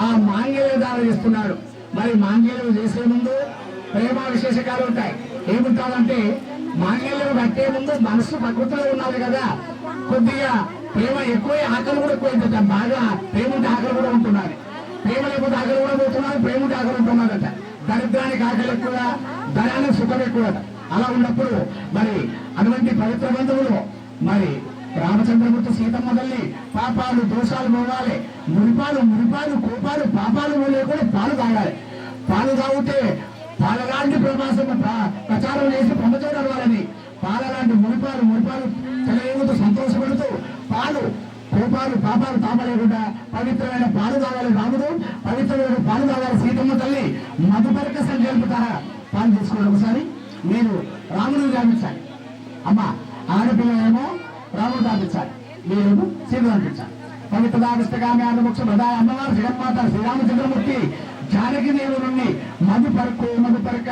S1: ఆ మాంగళ్య దానం చేస్తున్నాడు. మరి మాంగళ్యం చేసే ముందు ప్రేమ విశేషకాలు ఉంటాయి. ఏముంటాదంటే మాంగళ్యం కట్టే ముందు మనసు ప్రకృతిలో ఉన్నది కదా, కొద్దిగా ప్రేమ ఎక్కువ, ఆకలి కూడా ఎక్కువ. బాగా ప్రేమ ఉంటే ఆకలి కూడా ఉంటున్నది, ప్రేమ లేకపోతే ఆకలి కూడా పోతున్నారు, ప్రేమ ఉంటే ఆకలి ఉంటున్నదట. దరిద్రానికి ఆకలి ఎక్కువ, ధనానికి సుఖం ఎక్కువ. అలా ఉన్నప్పుడు మరి అటువంటి పవిత్ర బంధువులు మరి రామచంద్రమూర్తి సీతమ్మ తల్లి పాపాలు దోషాలు పోవాలి, మురిపాలు కోపాలు పాపాలు లేకుండా పాలు తాగాలి. పాలు తాగితే పాలలాంటి ప్రచారం చేసి పొందచూడాలి వాళ్ళని. పాలలాంటి మురిపాలు తెలియదు సంతోషపడుతూ పాలు కోపాలు పాపాలు తాపలేకుండా పవిత్రమైన పాలు తాగాలి రాముడు, పవిత్రమైన పాలు తాగాలి సీతమ్మ తల్లి. మధుపరక సంకల్పితారా పాలు తీసుకోండి. ఒకసారి మీరు రాముడు తాపించాలి, అమ్మ ఆడపిల్లలేమో రాముడు తాపించాలి, మీరు సీత తాపించాలి. పవిత్రదావిష్టగామి ఆడముక్ష ప్రధాన అమ్మవారు జగన్మాత శ్రీరామచంద్రమూర్తి జానకి దేవి నుండి మధుపరక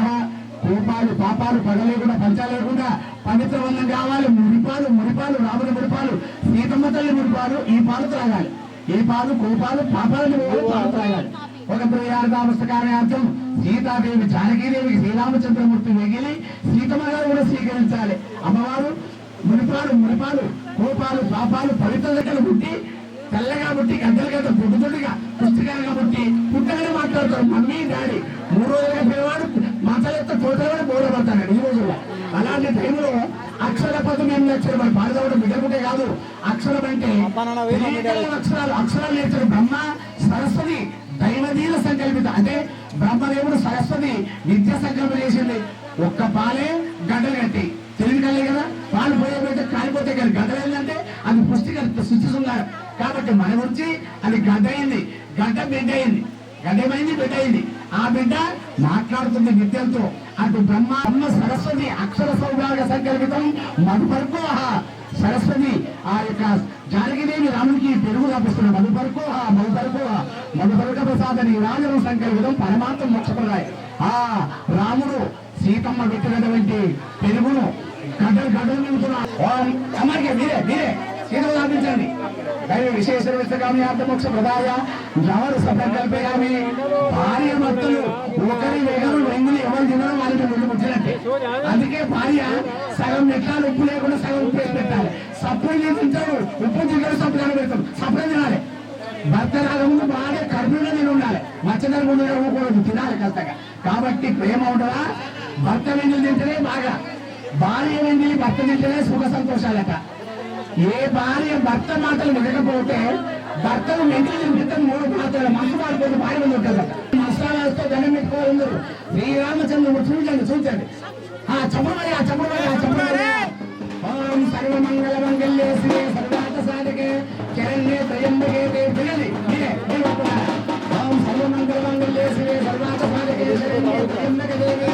S1: కోపాలు పాపాలు పగలేకుండా పంచాలేకుండా పవిత్ర బంధం కావాలి. మురిపాలు రాముడి మురిపాలు, సీతమ్మ తల్లి మురిపాలు, ఈ పాలు త్రాగాలి. ఈ పాలు కోపాలు పాపాలని పాలు త్రాగాలి. ఒక ప్రియార్థాపుస్తకార్థం సీతాదేవి జానకీదేవికి శ్రీరామచంద్రమూర్తి మిగిలి సీతమ్మ గారు కూడా స్వీకరించాలి. అమ్మవారు మురిపాలు కోపాలు పాపాలు పవిత్ర దగ్గర పుట్టి తెల్లగా పుట్టి గద్దలుగా పొద్దుగా పుస్తకాలుగా పుట్టి పుట్టగానే మాట్లాడతారు మమ్మీ డాడీ. 3 రోజులుగా పిల్లవాడు మాటలెత్త తోటలో బోడబడతాడు ఈ రోజుల్లో. అలాంటి టైంలో అక్షర పదం ఏం నేర్చారు మరి పాడదవడం బిడ్డకుంటే కాదు. అక్షరం అంటే అక్షరాలు నేర్చారు. బ్రహ్మ సరస్వతి దైవదీన సంకల్పిత, అంటే బ్రహ్మదేవుడు సరస్వతి విద్య సంకల్పం చేసింది. ఒక్క పాలే గడ్డలు కట్టి తెలివి కలే కదా, పాలు పోయేపోతే కాలిపోతే కానీ గడ్డలు ఏంటంటే అది పుష్టిగా శుచిశృంగారం. కాబట్టి మన గురించి అది గడ్డ అయింది, బిడ్డ అయింది. ఆ బిడ్డ మాట్లాడుతుంది విద్యలతో. అటు బ్రహ్మ సరస్వతి అక్షర సౌభాగ్య సంకల్పితం మధుపర్కో సరస్వతి ఆ యొక్క జానకిదేవి రాముడికి పెరుగు రాపిస్తున్న మధుపర్క ప్రసాదని రాజను సంకల్పితం పరమాత్మ మోక్షప్రదాయ. ఆ రాముడు సీతమ్మ పెట్టినటువంటి పెరుగును గడ్డలు నింపుతున్నారు. మీరే సీతలు రాపించండి. విశేష విస్తగామి అర్థమోక్ష ప్రదాయ ఎవరు సంకల్పయామి. భార్య భర్తలు ఒకరి వేగలు వెంగులు ఎవరు తినడం వాళ్ళకి ముందు ముట్టినట్టే. అందుకే భార్య సగం పెట్టాలి, ఉప్పు లేకుండా సగం ఉప్పు వేసి పెట్టాలి. సప్లై తింటారు, ఉప్పు తింటారు, సప్లై పెడతాం, సప్లై తినాలి. భర్త రాగముందు బాగా కర్పూరంగా తిని ఉండాలి, మచ్చదల ముందు ఊరుకోవద్దు, తినాలి కష్టంగా. కాబట్టి ప్రేమ ఉండదా, భర్త వెంగులు తింటేనే బాగా, భార్య వెంగిలి భర్త తింటేనే సుఖ సంతోషాలట. ఏ భార్య భర్త మాటలు వినకపోతే భర్తను వెంటనే మిగతా 3 మాటలు మనసు మారిపోతే భార్య ముందు ఉంటుందట. మసాలాలతో దండం పెట్టుకోవాలి. శ్రీరామచంద్రుడు చూచండి. ఆ చంపమని ఓం సర్వమంగళ మంగళ్యే శ్రీ సర్వార్థ సాధకే శరణ్యే త్రయంబకే దేవి. ఓం సర్వమంగళ మంగళ్యే శ్రీ సర్వార్థ సాధకే శరణ్యే త్రయంబకే దేవి.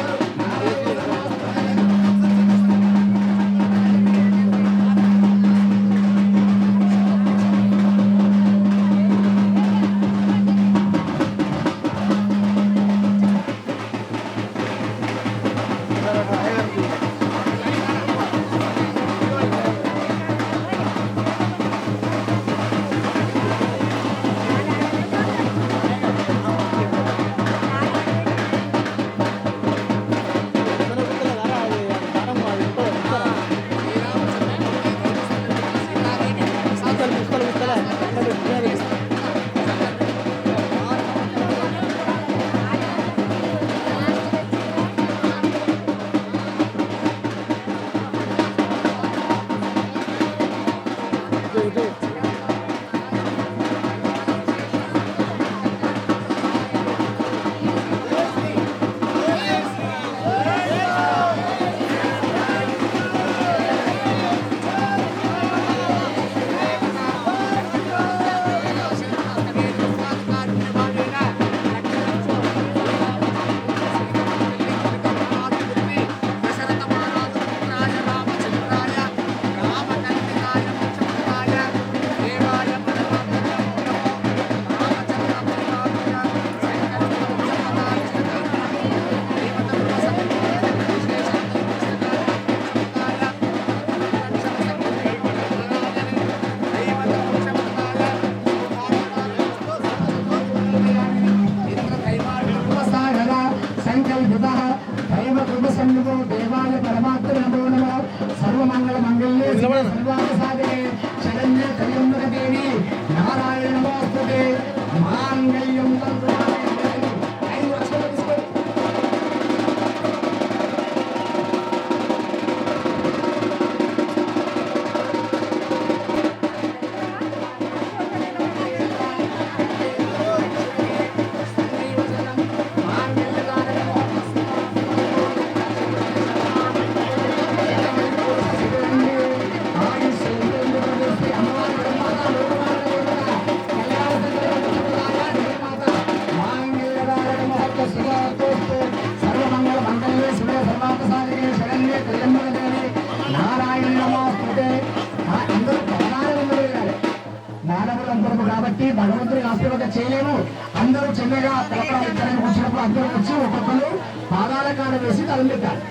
S1: కాబట్టి భగవంతుని ఆశీర్వాదం చేయలేము. అందరూ చిన్నగా తలపడాలు ఇద్దరికి వచ్చినప్పుడు అందరూ వచ్చి ఒక్కొక్కరు పాదాల కాడ వేసి తలెత్తారు.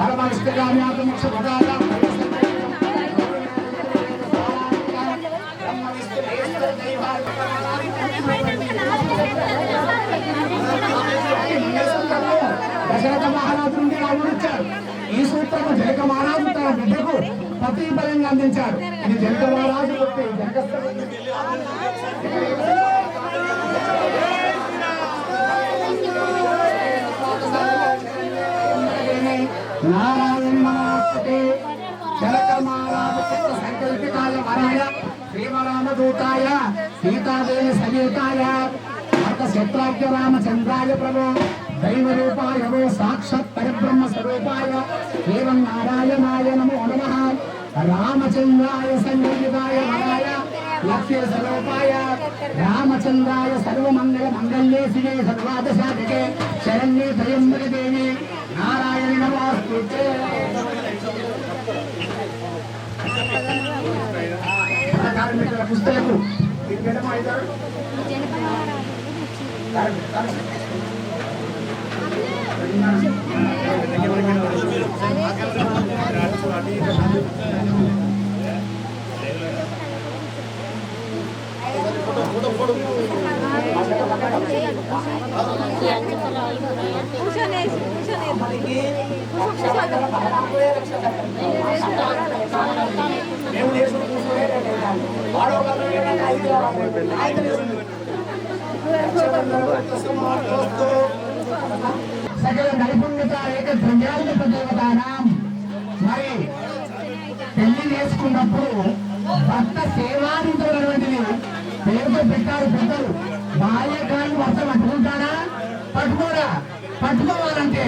S1: పరమేశ్వరాన్ని ఆత్మోక్ష పదాల దశరథ మహారాజు నుండి రాముడు వచ్చాడు. ఈ సూత్రము జనక మహారాజు తన బిడ్డకు ప్రతిఫలంగా అందించాడు. ఇది జనక మహారాజు నారాయణ నమస్తే. జనక మహారాజు సంకల్పితాయ వరాయ శ్రీరామదూతాయ సీతాదేవి సమేతాయ శత్రాఖ్య రామచంద్రాయ ప్రభో దైవరూపాయ వో సాక్షాత్ పరబ్రహ్మ స్వరూపాయ ఏవం నారాయణాయ నమో నమః. రామచంద్రాయ సంయోగితాయ వరాయ లక్ష్య స్వరూపాయ రామచంద్రాయ సర్వమంగళ మంగళ్యే శివే సర్వాదశాధికే శరణ్యే త్రయంబకే దేవి నారాయణ నమోస్తుతే. పుస్తకము సకల నైపుణ్యత ఏక ద్రవ్యాధిప దేవతానాం. మరి పెళ్లి చేసుకున్నప్పుడు భర్త సేవాధితులటువంటిది పేరుతో పెట్టారు పెద్దలు. బాల్యకాన్ని భర్త పట్టుకుంటాడా పట్టుకోరా? పట్టుకోవాలంటే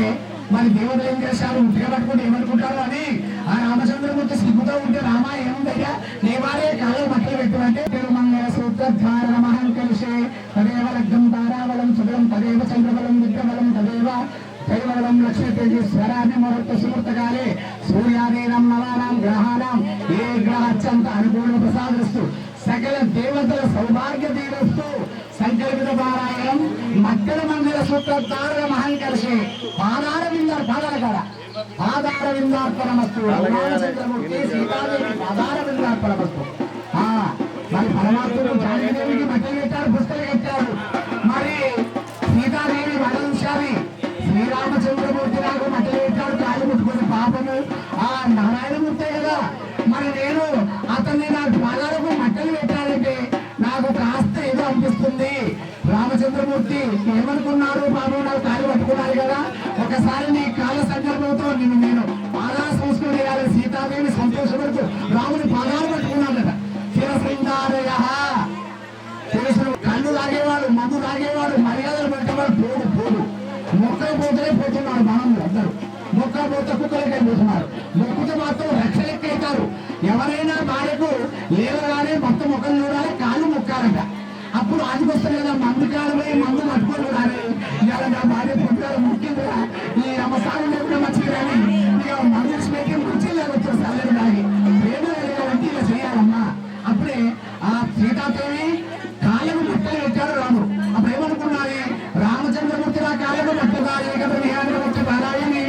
S1: మరి దేవుడు ఏం చేశారు? ఉట్టిగా పట్టుకుంటే ఏమనుకుంటారు అని ఆ రామచంద్రమూర్తి సిగ్గుతో ఉంటే రామా ఏముందయ్యా నీ వారే కాలం బట్టలు పెట్టమంటే తిరుమంగళ సూత్రధారణ మహంకలిషే తదేవ లగ్నం తారావళం సుగలం తదేవ చంద్రబలం విగ్రబలం తదేవ దైవబలం లక్ష్మీస్వరాన్ని ముహూర్త సుహూర్తకాలే సూర్యాదీనం నవానాం గ్రహాణం ఏ గ్రహ అత్యంత అనుకూల ప్రసాదస్తు సకల దేవతల సౌభాగ్య దీవస్తు సంకల్పిత పారాయణం మధ్యల మంగళ సూత్రధారణ మహంకలిషే పాదార విందార్ పాదాల కాడ పాదార విందార్పణమస్తు. రామచంద్రమూర్తి సీతాదేవి పాదార విందార్పణమస్తు. మరి పరమాత్ముడు జానకీదేవికి బట్టలు పెట్టారు, పుస్తకం కట్టారు. మరి సీతాదేవి వడంశాలి శ్రీరామచంద్రమూర్తి నాకు బట్టలు పెట్టాడు, కాలు ముట్టుకుని పాపము ఆ నారాయణమూర్తే కదా. మరి నేను అతన్ని నాకు పాదాలకు బట్టలు పెట్టాలంటే నాకు కాస్త ఏదో అనిపిస్తుంది. రామచంద్రమూర్తి ఏమనుకున్నారు? పాపం నాకు కాలు పట్టుకున్నారు కదా, ఒకసారి నీ కాల సందర్భంతో నేను పాదాల సంస్కృతి చేయాలని సీతాదేవి సంతోషపడుతూ రాముని పాదాలు పట్టుకున్నాడట. శిరశృంగారయ తెలుసు. కళ్ళు తాగేవాడు, మందు తాగేవాడు, మర్యాదలు పెట్టేవాడు పోడు పోడు. మొక్కలు పోతేనే పోతున్నారు. మనం అందరూ మొక్కలు పోతే కుక్కలకే పోతున్నారు. మొక్కుతో మాత్రం రక్షలెక్కైతారు. ఎవరైనా భార్యకు లేవగానే మొత్తం మొక్కలు చూడాలి, కాళ్ళు మొక్కాలంట. అప్పుడు ఆదికొస్తారు కదా మందు కాలు పోయి మందు పట్టుకొని రాలి ఇవాళ నా భార్య పుట్టాలు ముఖ్యంగా ఈ అమ్మ సాగు లేకుండా మంచిది కానీ ఇక మందు పెట్టి మంచి లేవచ్చు సల్లడి దాగి ఏదో వంటి ఇలా చేయాలమ్మా. అప్పుడే ఆ సీతాదేవి కాళ్ళకు బట్టలు పెట్టాడు రాముడు. అప్పుడు ఏమనుకున్నది? రామచంద్రమూర్తి నా కాళ్ళకు బట్టదారి విహారమూర్తి పారాయణి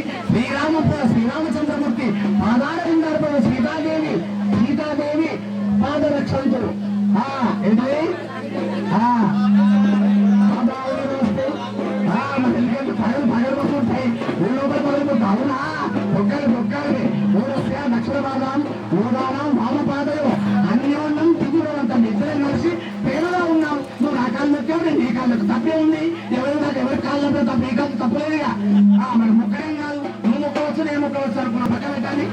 S1: శ్రీరామచంద్రమూర్తి పాదాల విందార్పణ సీతాదేవి పాదరక్షించరు. ఏంటి పగలబడుతుంటాయి ఊళ్ళోపల పగలబడుతుంది. అవునా? బొక్కలు బొక్కలు ఊరస్య దక్షిణ భాగం ఊదానం వామపాదలు అన్యోన్యం తిరుగులంతా నిద్ర కలిసి పేదలో ఉన్నాం. నువ్వు నా కాళ్ళు నొక్కావు, నేను నీ కాళ్ళు నొక్క తప్పే ఉంది. ఎవరు నాకు ఎవరి కాళ్ళు నొక్క తప్ప ఈ కాళ్ళు తప్పలేదుగా. మరి మొక్కలేం కాదు, నువ్వు మొక్కవచ్చు నేను మొక్కవచ్చు అనుకున్న పక్క పెట్టాలి.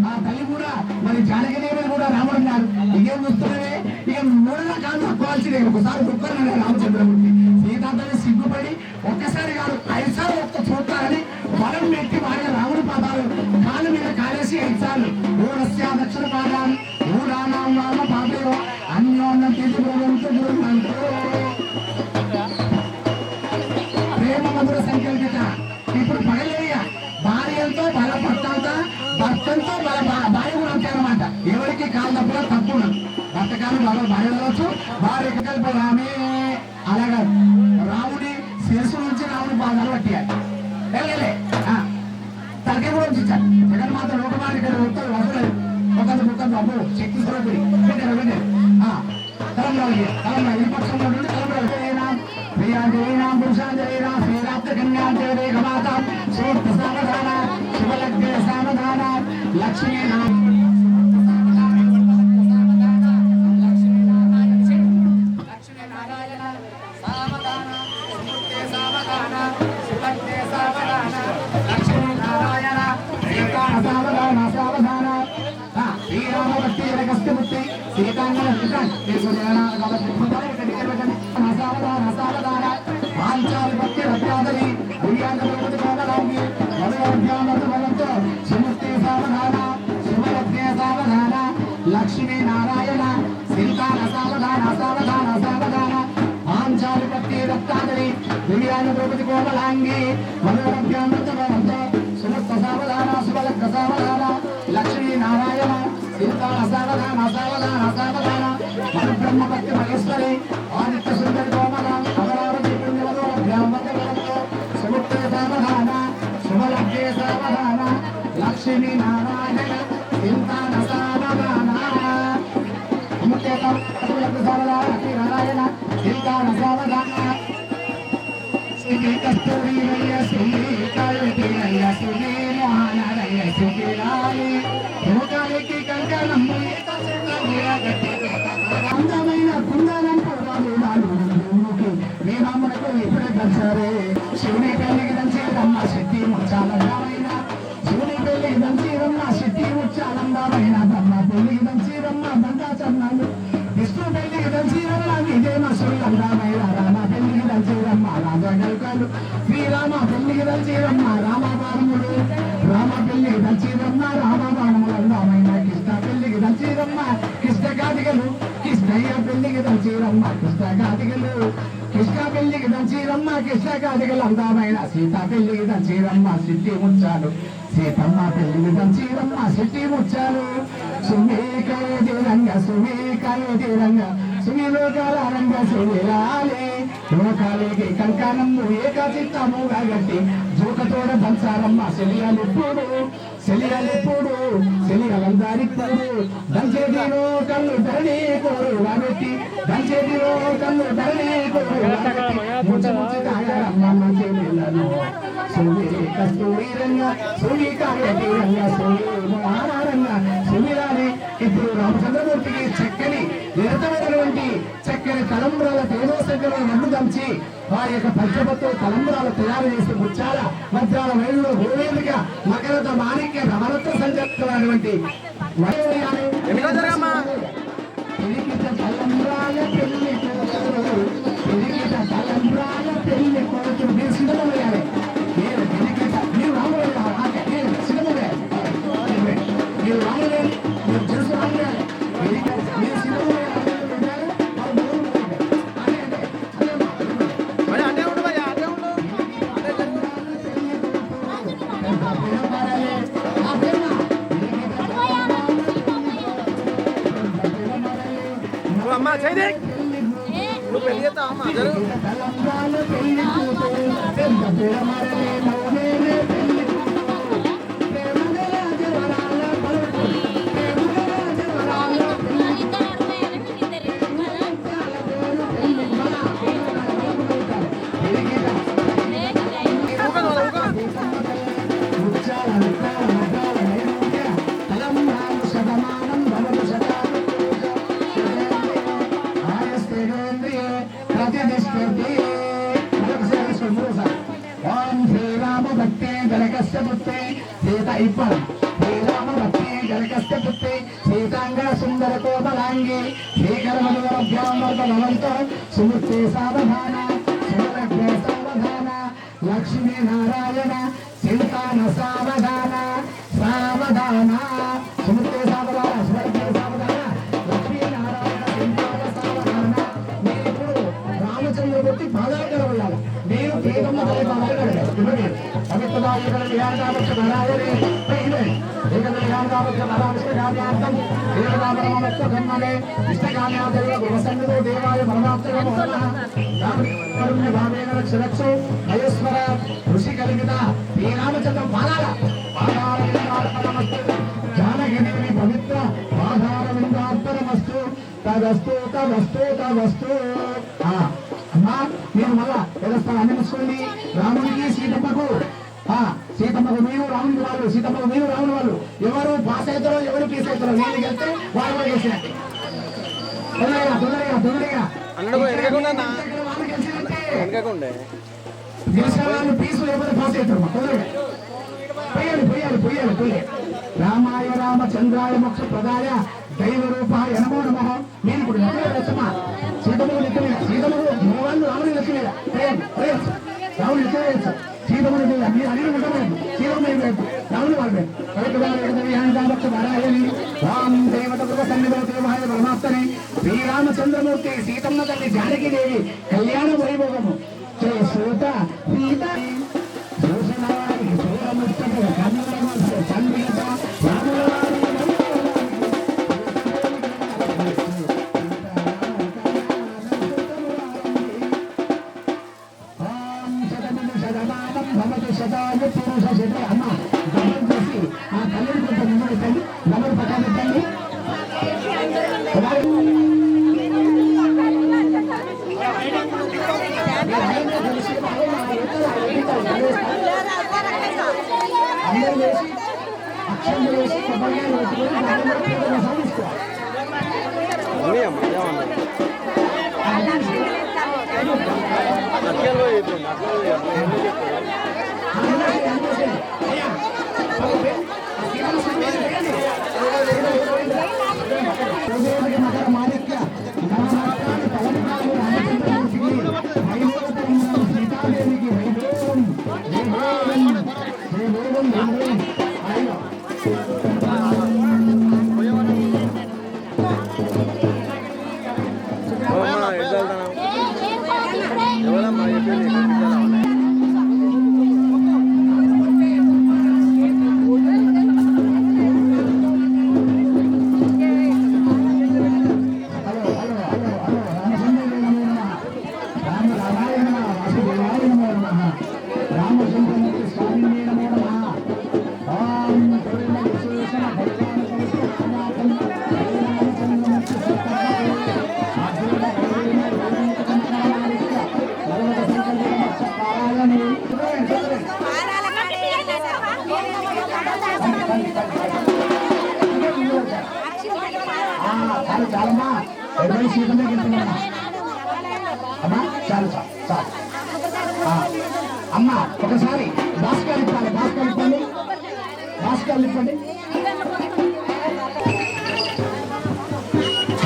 S1: ఆ తల్లి కూడా మరి జానకీదేవి కూడా రాముడు అన్నారు. ఇకేం చూస్తున్నావే? ఇక మూడల కాళ్ళు తక్కువాల్సిందే. ఒకసారి కుక్కరు రామచంద్రమూర్తి సీతాదేవి సిగ్గుపడి ఒక్కసారి కాదు 5 సార్లు ఒక్క చూస్తారని బలం పెట్టి వారి రాముడి పాదాలు కాలు మీద కాలేసి 5 సార్లు ఊరస్య దక్షిణ పాదాం ఊరానాం వామ పాదయో అన్యోన్య తీర్థంతో ప్రేమ మధుర సంకల్పిత. ఇప్పుడు పగలేయ భార్యలతో బల భర్తలతో భర్తలతో భార్య కూడా అంతే అనమాట. ఎవరికి కాలు తప్పులో తప్పు భర్త కాలు భార్య కావచ్చు, భార్య కల్పయామి. అలాగా రాముడి శిరస్సు నుంచి రాముడి పాదాలు పట్టియాలి. తలకే కూడా ఉంచారు. జగన్మాత లోకమాలి ఉత్తరం వదలలేదు. ఒకరు ముఖం అబ్బు శక్తి స్వరూపుడి పెట్టారు. తలంబ్రాలు ఈ పక్షంలో నుండి తలంబ్రాలు ప్రియాంజలీనాం పురుషాంజలీనాం శ్రీరాప్త కన్యాంజలీమాత సూక్త సావధాన శుభలగ్న సావధాన లక్ష్మీనాం లక్ష్మీ నారాయణ సింతాన సావధాన సావధాన సావధాన పాంచాలి పట్టి రక్తాదరి దివ్యాన ద్రౌపది కోమలాంగి మనోరభ్యామృతమంతో సుమస్త సావధాన శుభలగ్న సావధాన లక్ష్మీ నారాయణ సింతాన సావధాన సావధాన సావధాన పరబ్రహ్మ పట్టి మహేశ్వరి ఆదిత్య సుందరి కోమల అమరావతి పుణ్యమనోరభ్యామృతమంతో సుముక్త సావధాన శుభలగ్నే సావధాన లక్ష్మీ నారాయణ సింతాన సావధాన నారాయణ సింతాన సావధాన శ్రీ కస్తూరిరయ్య శ్రీ కవిరయ్య శ్రీ మోహనరయ్య శ్రీలాలి లోకానికి కంకణము అందమైన కుందనం పూర్వముకి మీ మామూలకు ఇప్పుడే కలిసారే శివుని పెళ్లికి దంచేరమ్మ శక్తి ముచ్చాలందమైన శివుని పెళ్లి దంచేరమ్మ శక్తి ముచ్చాలందమైన బ్రహ్మ పెళ్లి దంచేరమ్మ బంగాచన్నాలు విష్ణు పెళ్లికి దంచేరమ్మ విజయమ శ్రీలందమైన రామ పెళ్లికి దంచేరమ్మ రాజగల్కాలు శ్రీరామ పెళ్లికి దంచేరమ్మ రామబాణములు రామ పెళ్లికి దంచేరమ్మ రామబాణములు అందమైన కృష్ణ పెళ్లికి దంచేరమ్మ కృష్ణ కాటికలు కృష్ణయ్య పెళ్లికి దంచేరమ్మ కృష్ణ కాటికలు కృష్ణ పెళ్లికి దంచేరమ్మ కృష్ణ కాటికలు అందమైన సీత పెళ్లికి దంచేరమ్మ సిద్ధి ముచ్చాలు సీతమ్మ పెళ్లికి దంచేరమ్మ సిద్ధి ముచ్చాలు సుమీకయోతి రంగ సుమీకయోతి రంగ సుమీలోకాల రంగ సుమిలాలి లోకాలకి కంకణము ఏకచిత్తముగా గట్టి జోకతోడ దంచారమ్మ సెలియలిప్పుడు సెలియలిప్పుడు సెలియలందరిప్పుడు దంచేదిలో కళ్ళు ధరణి కోరు వాగట్టి దంచేదిలో కళ్ళు ధరణి కోరు ముచ్చి ముచ్చి తాగారమ్మ మంచి నీళ్ళను సుమి కస్తూరి రంగ సుమి కాయటి రంగ సుమి మహారంగ సుమిలాని ఇప్పుడు రామచంద్రమూర్తికి చక్కని నిరతమైనటువంటి చక్కని తలంబ్రాల తేజోసంకరణ నన్ను దంచి వారి యొక్క పంచభత్తుల తలంబ్రాలు తయారు చేసి ముచ్చాల వజ్రాల వేలులో గోవేదిగా మకరత మాణిక్య రమరత్వ సంచరిస్తున్నటువంటి తలంబ్రాల పెళ్లి తలంబ్రాల పెళ్లి కొడుకు మీరు సిద్ధమయ్యాలి మీరు రాములు సిద్ధమయ్యాలి మీరు రాములే మీరు తెలుసు రాములే మీరు సిద్ధమయ్యాలి
S2: అమ్మా చేయి నువ్వు పెళ్లి చేస్తావు అమ్మా జరుగు సుందర కోమలాంగి సుముక్తి సావధాన సుమలగ్న సావధాన లక్ష్మీ నారాయణ సింతాన సావధాన సావధాన సుముక్తి సావధాన సుమలగ్న సావధాన లక్ష్మీ నారాయణ సింతాన సావధాన. మీరు ఇప్పుడు రామచంద్రమూర్తి పాదాలు కలవాలి. మీరు వేగమ్మ పాదాలు కలగాలి. పవిత్రదాయ
S1: ఇష్టకామ్యార్థం దేవతాపరమవస్తు కర్మలే ఇష్టకామ్యాదేవ గుణసన్నిధో దేవాయ పరమాత్మనమో నమః భావేన రక్షరక్షో మహేశ్వర ఋషి కలిగిన ఈ రామచంద్రం పాదాల జానగిరి పవిత్ర పాదారవిందార్పణమస్తు తదస్తు తదస్తు తదస్తు. అమ్మా మీరు మళ్ళా వ్యవస్థ అనిపించుకోండి. రామునికి సీతమ్మకు సీతమ్మకు మీరు రామునికి వాళ్ళు, సీతమ్మకు మీరు రాముని వాళ్ళు. ఎవరు పాస్ అవుతారో ఎవరు పీస్ అవుతారో నేను వెళ్తే వాళ్ళు కూడా గెలిచినట్టే. తొందరగా తొందరగా తొందరగా వాళ్ళు గెలిచినట్టే. గెలిచిన వాళ్ళు పీసు లేకపోతే పాస్ అవుతారు. తొందరగా పొయ్యాలి పొయ్యాలి పొయ్యాలి పొయ్యాలి. రామాయ రామచంద్రాయ మోక్ష ప్రదాయ దైవ రూపాయ నమో నమః. నేను ఇప్పుడు లక్ష్మా సీతమ్మకు లెక్క మీద, సీతమ్మకు మగవాళ్ళు రాముని లెక్క మీద రాముని లెక్క వేయచ్చు. సీతమ్మని మీరు అన్ని ఉండలేదు, సీతమ్మ రాముని వాళ్ళు రామ్ దేవత కృప సన్నిధో దేవాయ పరమాత్మని శ్రీరామచంద్రమూర్తి సీతమ్మ తల్లి జానకీదేవి కళ్యాణ వైభవము సూత సీత అమ్మ గమనం చేసి ఆ తల్లిని కొంచెం ముందు పెట్టండి, నమ్మలు పక్కన పెట్టండి. అందరూ వేసి అక్షరం వేసి కొబ్బరికాయలు పెట్టుకుని సాధిస్తారు. మాణిక్య సీతాదేవికి చాలమ్మా ఎవరి సీతమే గెలుతున్నామా అమ్మా చాలు చాలు చాలు. అమ్మ ఒకసారి భాస్కర్ ఇప్పాలి, భాస్కర్ ఇప్పండి, భాస్కర్ ఇప్పండి.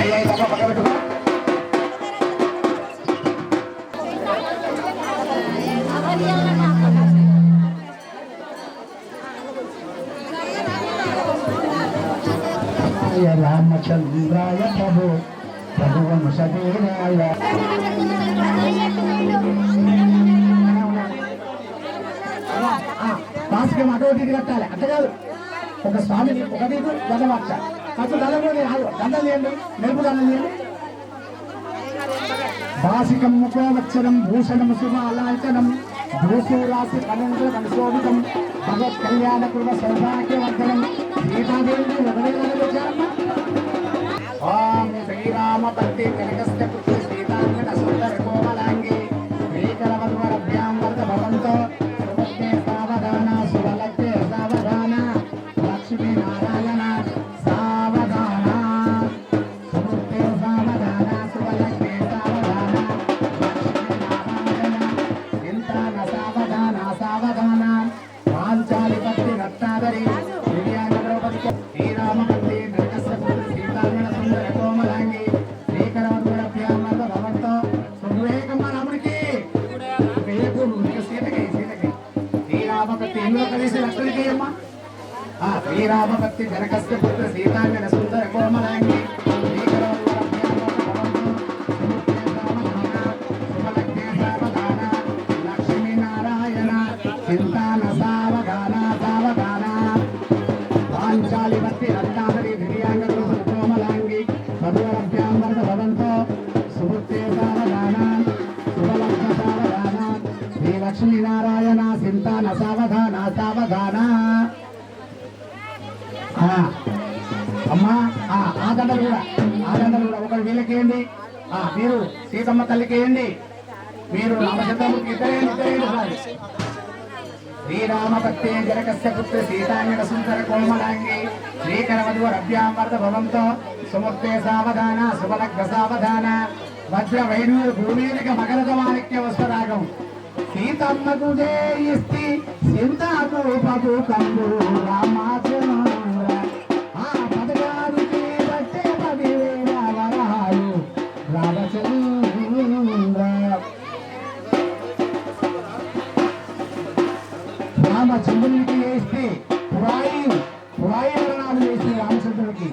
S1: అయ్యా పక్క పెట్టుకో. రామచంద్రాయ ప్రభు ప్రభువంశదేవాయ భాస్కర్ అటువంటి కట్టాలి. అట్ట కాదు, ఒక స్వామిని ఒక నీకు దండవాక్ష ఫస్ట్ దండం దండం చేయండి, మెరుపు దండం చేయండి. భాసికం ముఖోవచ్చరం భూషణం శుభాలాంఛనం భూసూరాసి కనంద కనుశోభితం భగవత్ కళ్యాణ కృప సౌభాగ్యవర్ధనం సీతాదేవి వదలచారమ్మ. ఓం శ్రీరామపత్తి కనకస్య పుత్ర సీతాంగన సుందర కోమలాంగి శ్రీకరవద్వరభ్యాం వర్ధ భవంతో సుమత్తే సావధాన సువలక్తే సావధాన లక్ష్మీ నారాయణ సావధాన సుమత్తే సావధాన సువలక్తే సావధాన లక్ష్మీ నారాయణ చింతాన సావధాన సావధాన పాంచాలి పత్తి రత్నాదరి దివ్యాంగ ద్రౌపది శ్రీరామపత్తి కనకస్య పుత్ర సీతాంగన సుందర కోమలాంగి శ్రీకరవద్వరభ్యాం వర్ధ భవంతో సువేగమ్మ రాముడికి సీతకి సీతకి శ్రీరామపత్తి ఎన్నో కలిసి లక్ష్మణికి అమ్మ. శ్రీరామపత్తి జనకస్య పుత్ర సీతాంగన సుందర కోమలాంగి లక్ష్మీ నారాయణ చింతాన సావధాన సావధాన పాంచాలి లక్ష్మీనారాయణ సింతాన సావధాన సావధాన. అమ్మా ఆ దండలు కూడా ఒకరు వీళ్ళకేయండి. మీరు సీతమ్మ తల్లికి వేయండి. మీరు రామచంద్రమూర్తికి ఇద్దరేయండి. శ్రీరామభక్తే జనకస్య పుత్ర సీతాంగన సుందర కోమలాంగి శ్రీకరవధువర అభ్యామర్ద భవంతో సుముక్తే సావధాన శుభలగ్న సావధాన. వజ్ర వైడూరు భూమిక మకరద మాణిక్య వస్త్రరాగం సీతమ్మకు జయిస్తి సింతాకు పపు కంబు రామాచంద్ర. పదగారికి వచ్చే 10,000 వరహాలు రామచంద్ర. రామచంద్రునికి వేస్తే పురాయి వరణాలు వేస్తే రామచంద్రుడికి.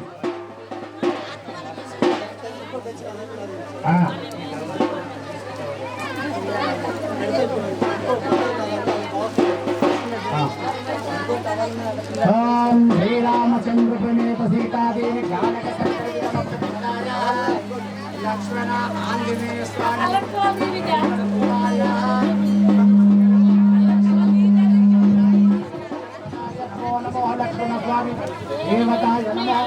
S1: ఓం శ్రీరామచంద్ర ప్రణేత సీతాదేవి లక్ష్మణ ఆంజనేయ స్వామి లక్ష్మణ స్వామి దేవతాయ నమో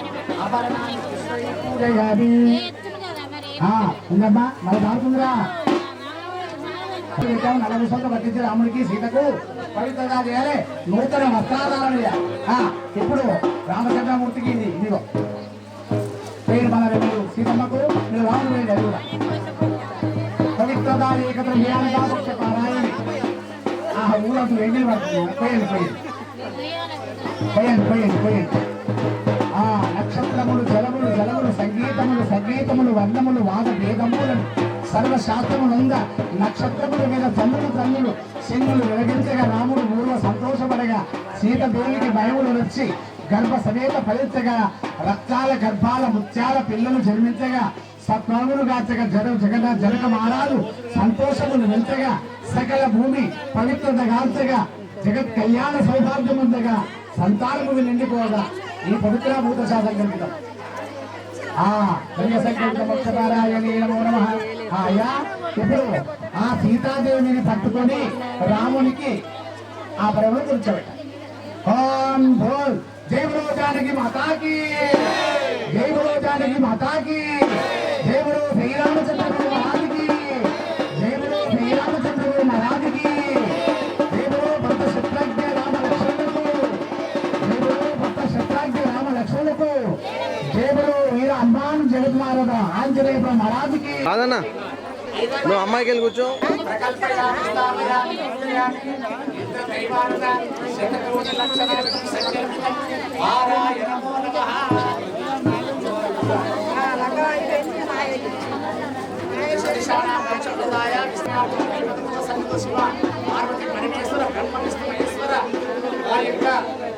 S1: ఆభరణాన్ని పూజయామి. ఉందమ్మా మరి దాడుతుందిరా. 40 సంవత్సరాలు పట్టించి రాముడికి సీతకు పవిత్రంగా చేయాలి. నూతన వస్త్రాధారణ చేయాలి. ఇప్పుడు రామచంద్రమూర్తికి ఇది ఇదిగో పేరు మన మీరు సీతమ్మకు మీరు రాముడు వేయండి. అది కూడా పవిత్రదా ఏకత్ర పారాయణ. ఊరంతా వెండి పడుతుంది. పోయండి. నక్షత్రములు జలములు సంగీతములు వర్ణములు వాద భేదములను సర్వశాస్త్రములంద నక్షత్రముల మీద తన్నులు సింగులు వెలిగించగా రాముడు ఊర్వ సంతోషపడగా సీత దేవునికి భయములు వచ్చి గర్భ సమేత ఫలించగా రక్తాల గర్భాల ముత్యాల పిల్లలు జన్మించగా సత్వములు గాచగా జనక మారాలు సంతోషములు వెంచగా సకల భూమి పవిత్రత గాల్చగా జగత్ కళ్యాణ సౌభాగ్యముందగా సంతానము నిండిపోగా ఈ పవిత్ర భూత సంకల్పితం. ఇప్పుడు ఆ సీతాదేవిని పట్టుకొని రామునికి ఆ ప్రభువు కూర్చోబెట్టాలి. ఓం భోల్ జై బలో జానకి మాతాకి, జై బలో జానకి మాతాకి, జై బలో శ్రీరామచంద్ర మహారాజుకి, జై బలో శ్రీరామచంద్ర మహారాజుకి, జై బలో భక్త శత్రుఘ్న రామ లక్ష్మణులకు, జై బలో భక్త శత్రుఘ్న రామ లక్ష్మణులకు, జై బలో వీర హనుమాన్ జగద్మారద ఆంజనేయ మహారాజుకి.
S2: నువ్వు అమ్మాయికి వెళ్ళి కూర్చో.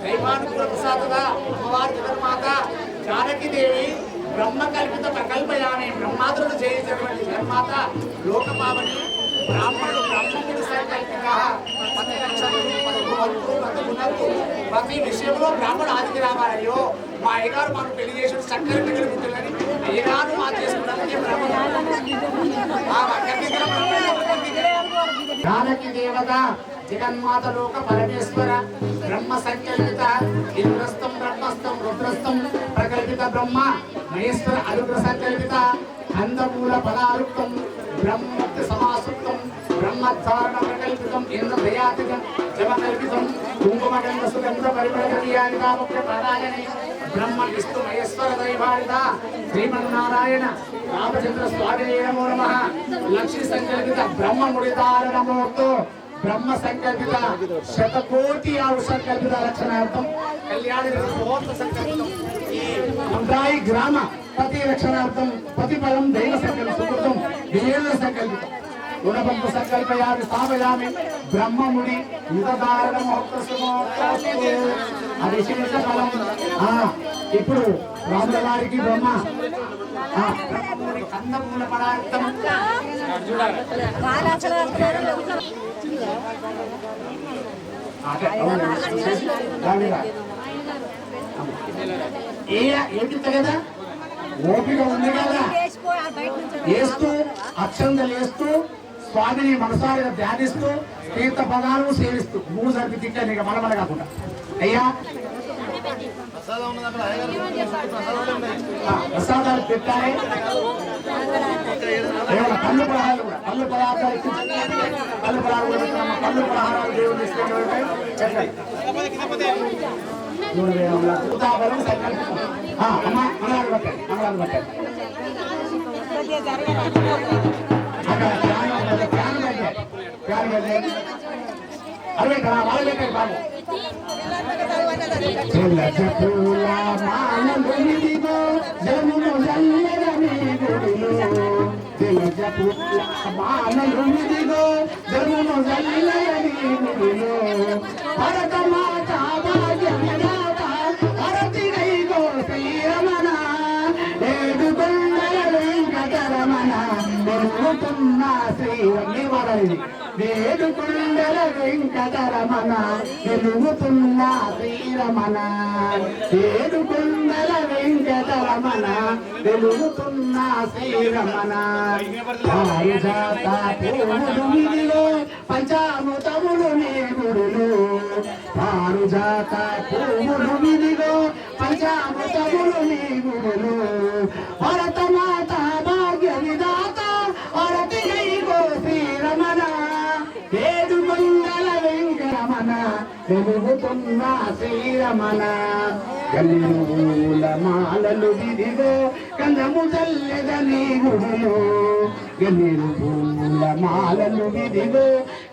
S3: దైవానుకూల ప్రసాదగా అమ్మవారి జగన్మాత జానకీదేవి బ్రహ్మ కల్పిత ప్రకల్పయామి బ్రహ్మాదులు చేయించినటువంటి జగన్మాత లోకపావని బ్రాహ్మణుడు బ్రహ్మముడు సంకల్పిక ప్రతి విషయంలో బ్రాహ్మణుడు ఆదికి రావాలయ్యో. మా అయ్యగారు మాకు పెళ్లి చేసి చక్కని దగ్గర పుట్టాలని అయ్యగారు మా చేసుకున్నారని జానకి దేవత జగన్మాత లోక పరమేశ్వర బ్రహ్మ సంకల్పిత ఇంద్రస్థం బ్రహ్మస్థం రుద్రస్థం ప్రకల్పిత బ్రహ్మ మహేశ్వర అరుద్ర సంకల్పిత కందమూల పదారుక్తం బ్రహ్మత్వ సమాసుక్తం బ్రహ్మధారణ ప్రకల్పితం ఇంద్ర దయాతికం జపకల్పితం కుంకుమగంధ సుగంధ పరిమళ పారాయణే బ్రహ్మ విష్ణు మహేశ్వర దైవాడిత శ్రీమన్నారాయణ రామచంద్ర స్వామి నమో నమః. లక్ష్మీ సంకల్పిత బ్రహ్మ ముడితారణమూర్తో బ్రహ్మ సంకల్పిత శతకోటి ఆవు సంకల్పిత రక్షణార్థం కళ్యాణి సంకల్పితం ఈ అంబ్రాయి గ్రామ పతి రక్షణార్థం ప్రతిఫలం దైవ సంకల్పితం వేద సంకల్పితం గుణబంధు సంకల్పయామి స్థాపయామి బ్రహ్మముడి యుగధారణ అవిశేష ఫలం. ఇప్పుడు రాముల వారికి బ్రహ్మ బ్రహ్మముడి కందమూల పదార్థం ఏంటి కదా ఓపిక ఉంది కదా వేస్తూ అక్షంతలు వేస్తూ
S1: స్వామిని మనసారిగా ధ్యానిస్తూ తీర్థ పదాలను సేవిస్తూ భూమి సరిపి తిట్టాను ఇక మలమల కాకుండా అయ్యా ప్రసాదాలు పెట్టాలి కళ్ళు పలహారాలు కూడా కళ్ళు పదార్థాలు కళ్ళు పలహారాలు కూడా పెట్టాము కళ్ళు పలహారాలు దేవుడు ఇస్తే అమ్మా మంగళాలు పట్టాలి మంగళాలు పట్టాలి అక్కడ అరవై కదా వాళ్ళు పెట్టారు బాబు పూల మాలలు విడిగో జమును జల్లెలని గుడిలో జలజ పూల మాలలు విడిగో జమును జల్లెలని గుడిలో భరత మాత భాగ్యమనాథ భరతి గైగో శ్రీరమణ ఏడు కొండల వెంకటరమణ వెలుగుతున్న శ్రీవల్లి వరది వేడుకొండల వెంకటరమణ వెలుగుతున్న శ్రీరమణ వేడుకొండల వెంకటరమణ వెలుగుతున్న శ్రీరమణ పారిజాత పూలు విధిలో పంచామృతములు నీ గుడులు పారిజాత పూలు విధిలో పంచామృతములు నీ గుడులు భరత మాత భాగ్య విధాత అరతి గైగో శ్రీరమణ ఏడుకొండల వెంకటరమణ వెలుగుతున్న శ్రీరమణ గల్లీల మాలలు విధిగో కందము చల్లెదని గుడిలో గల్లీలు పూల మాలలు విధిగో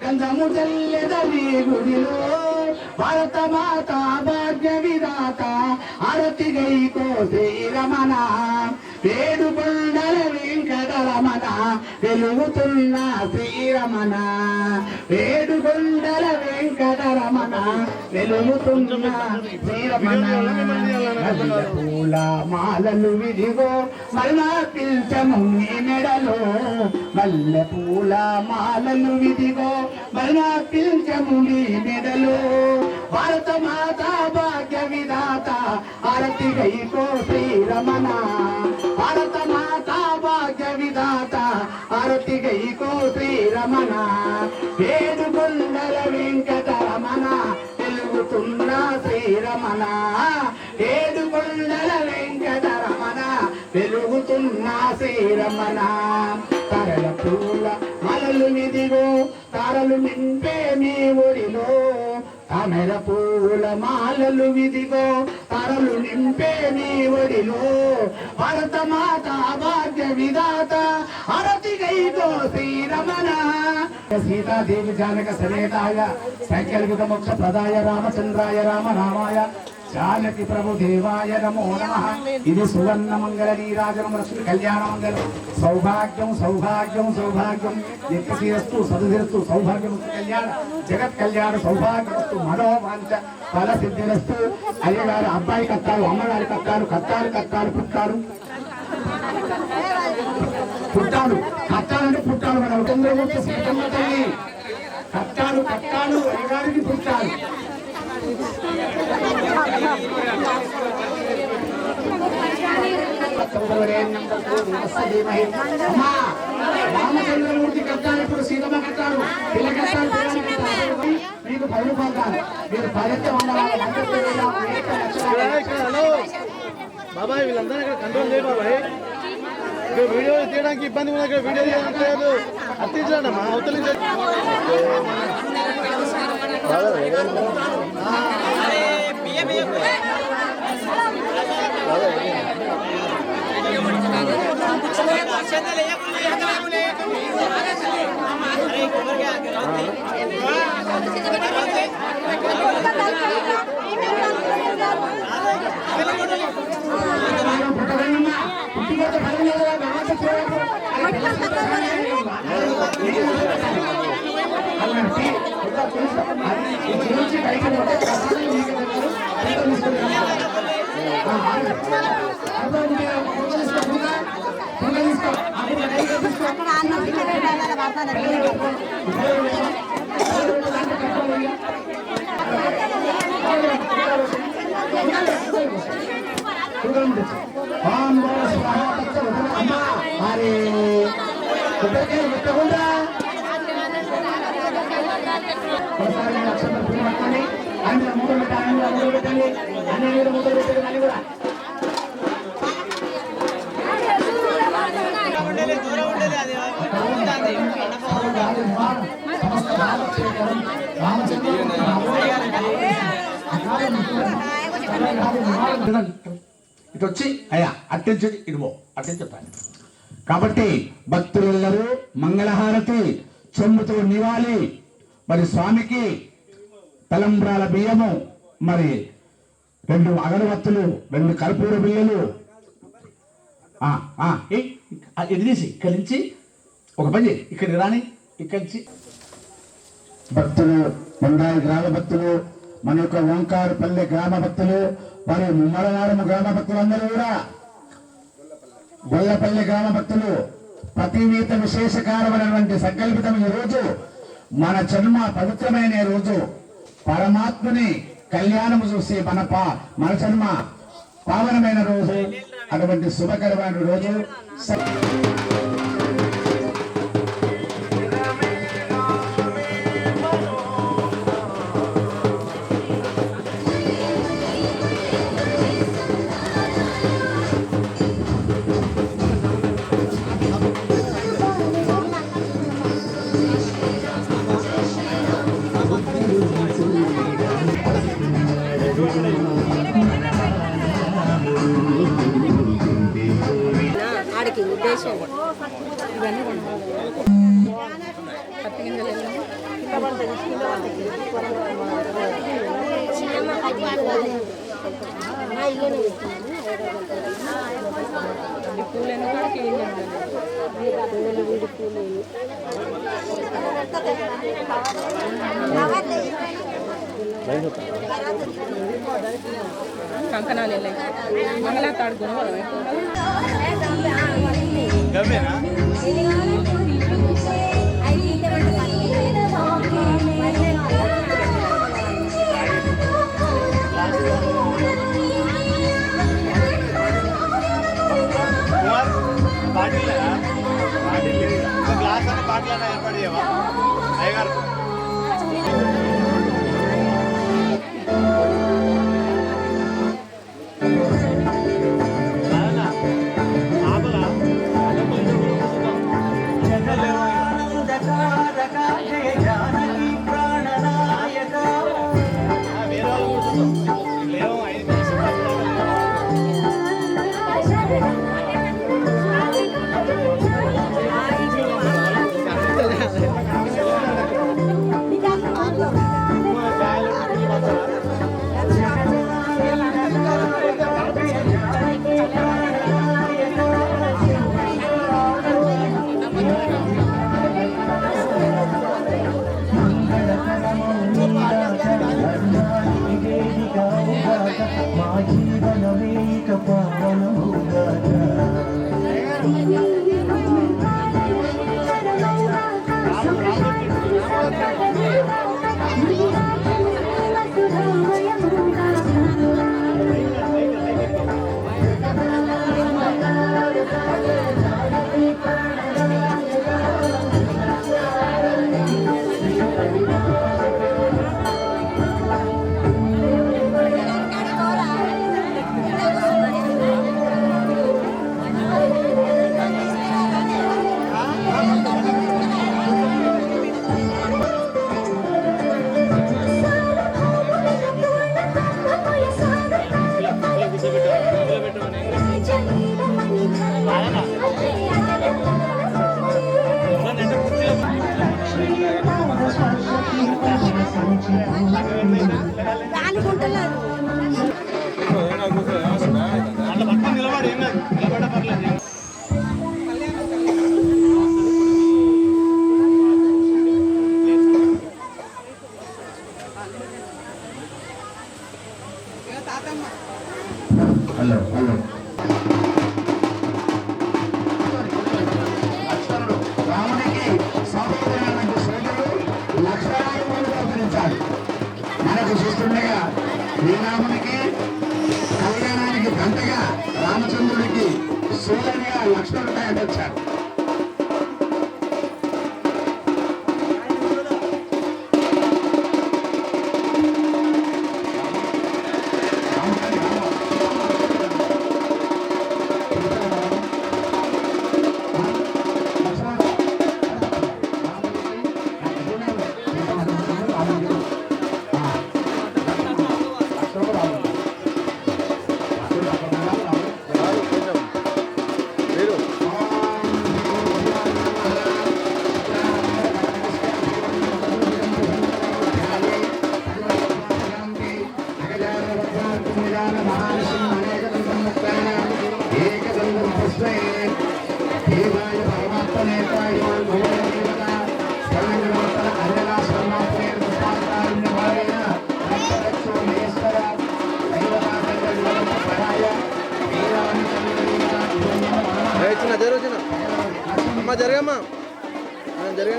S1: కందము చల్లెదని గుడిలో భరత మాత భాగ్య విధాత అరతి గైకో శ్రీరమణ వేడుకొండల వెంకటరమణ వెలుగుతున్న శ్రీరమణ వేడుకొండల వెంకటరమణ వెలుగుతున్న శ్రీరమణ పూల మాలలు విధిగో మళ్ళా పిల్చము నీ మెడలో మల్లె పూల మాలలు విధిగో మళ్ళా పిల్చము నీ మెడలో భారత మాత భాగ్య విధాత అరతి గైకో శ్రీరమణ భారత మాత భాగ్య విధాత అరతి గైకో శ్రీరమణ వేడుకొండల వెంకటరమణ వెలుగుతున్న శ్రీరమణ ఏడుకొండల వెంకటరమణ వెలుగుతున్న శ్రీరమణ తరల పూల మలలు విధిగో తారలు నింపే మీ ఒడిలో తామెర పూల మాలలు విధిగో తరలు నింపే నీ ఒడిలో భరత మాత భాగ్య విధాత అరతి గైగో శ్రీరమణ సీతాదేవి జానక సమేతాయ సైకల్పిత మోక్ష ప్రదాయ రామచంద్రాయ రామ రామాయ జానకి ప్రభు దేవాయ నమో నమః ఇది సువర్ణ మంగళ నీరాజనం లక్ష్మి కళ్యాణ మంగళం సౌభాగ్యం సౌభాగ్యం సౌభాగ్యం నిత్యశీరస్తు సదుశిరస్తు సౌభాగ్యం కళ్యాణ జగత్ కళ్యాణ సౌభాగ్యమస్తు మనోవాంఛ ఫల సిద్ధిరస్తు అయ్యగారు అబ్బాయి కట్టాలు అమ్మగారి కట్టాలు కట్టాలు కట్టాలు పుట్టాలు పుట్టాలు కట్టాలంటే పుట్టాలు మన చంద్రమూర్తి సీతమ్మ తల్లి కట్టాలు కట్టాలు అయ్యగారికి పుట్టాలు రామచంద్రమూర్తి కట్టాలి ఇప్పుడు సీతమ్మ కట్టారు పిల్ల కట్టాలు మీకు 10 రూపాయలు మీరు 10
S2: బాబాయ్ వీళ్ళందరూ ఇక్కడ కంట్రోల్ చేయ బాబాయ్ ఇక్కడ వీడియో తీయడానికి ఇబ్బంది ఉంది ఇక్కడ వీడియో తీయలేదు అత్తించండి మా అవతల
S1: అరే కొబ్బరికాయలు పెట్టకుండా మళ్ళీ అన్ని మీరు మొదలు పెట్టారు మళ్ళీ కూడా
S4: ఇటు వచ్చి అయ్యా అట్టించి ఇటుపో అట్టించి చెప్పాలి. కాబట్టి భక్తులందరూ మంగళహారతి చెంబుతో నివాలి, మరి స్వామికి తలంబ్రాల బియ్యము, మరి 2 అగరవత్తులు, 2 కర్పూర బిళ్ళలు ఇది తీసి ఇక్కడి నుంచి ఒక పని చేయి, ఇక్కడికి రాని ఇక్కడి నుంచి భక్తులు, ముందాయి గ్రామ భక్తులు, మన యొక్క ఓంకారపల్లి గ్రామ భక్తులు, మరి ముమ్మలనాడము గ్రామ భక్తులందరూ కూడా, గొల్లపల్లి గ్రామ భక్తులు, ప్రతివీత విశేషకారమైనటువంటి సంకల్పితం ఈ రోజు మన జన్మ పవిత్రమైన రోజు, పరమాత్ముని కళ్యాణము చూసి మన జన్మ పావనమైన రోజు, అటువంటి శుభకరమైన రోజు.
S5: ఆడికి ఉద్దేశం ఇవన్నీ పత్తి గింజలు పూలు ఎందుకు క్లీన్ పూలు వీడి పూలు కంకణాలు వెళ్ళాయి మంగళ తాడుకుని
S2: గ్లాస్ అని బాటిల్ ఏర్పాటు చేయవా అయ్యగారు?
S4: హలో హలో
S1: లక్ష్మణుడు రామునికి సహోదరులైనటువంటి సోదరుడు లక్ష్మణుడు అవతరించాడు. మనకు చూస్తుండగా శ్రీరామునికి కళ్యాణానికి దంతగా రామచంద్రుడికి సోదరుడిగా లక్ష్మణుడు వచ్చాడు.
S2: చిన్న జరుగు చిన్న అమ్మ జరగమ్మా జరగ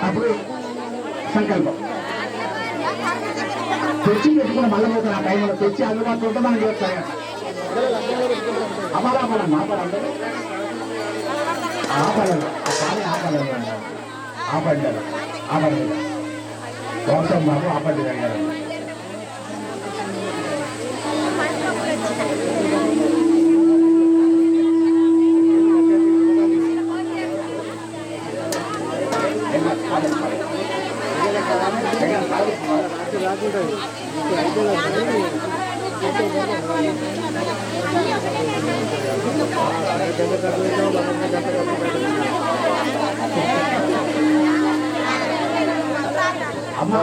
S1: అప్పుడు సంకల్పం తెచ్చి పెట్టుకుని మళ్ళీ పోతాను ఆ టైంలో తెచ్చి అందుబాటులో ఉంటే మనం చేస్తాం అమలాపడం ఆపడం ఆపడదు కానీ ఆపడదు ఆపడ్డారు ఆపడలేదు గౌతమ్ బాబు ఆపడ్డ గారు అమ్మ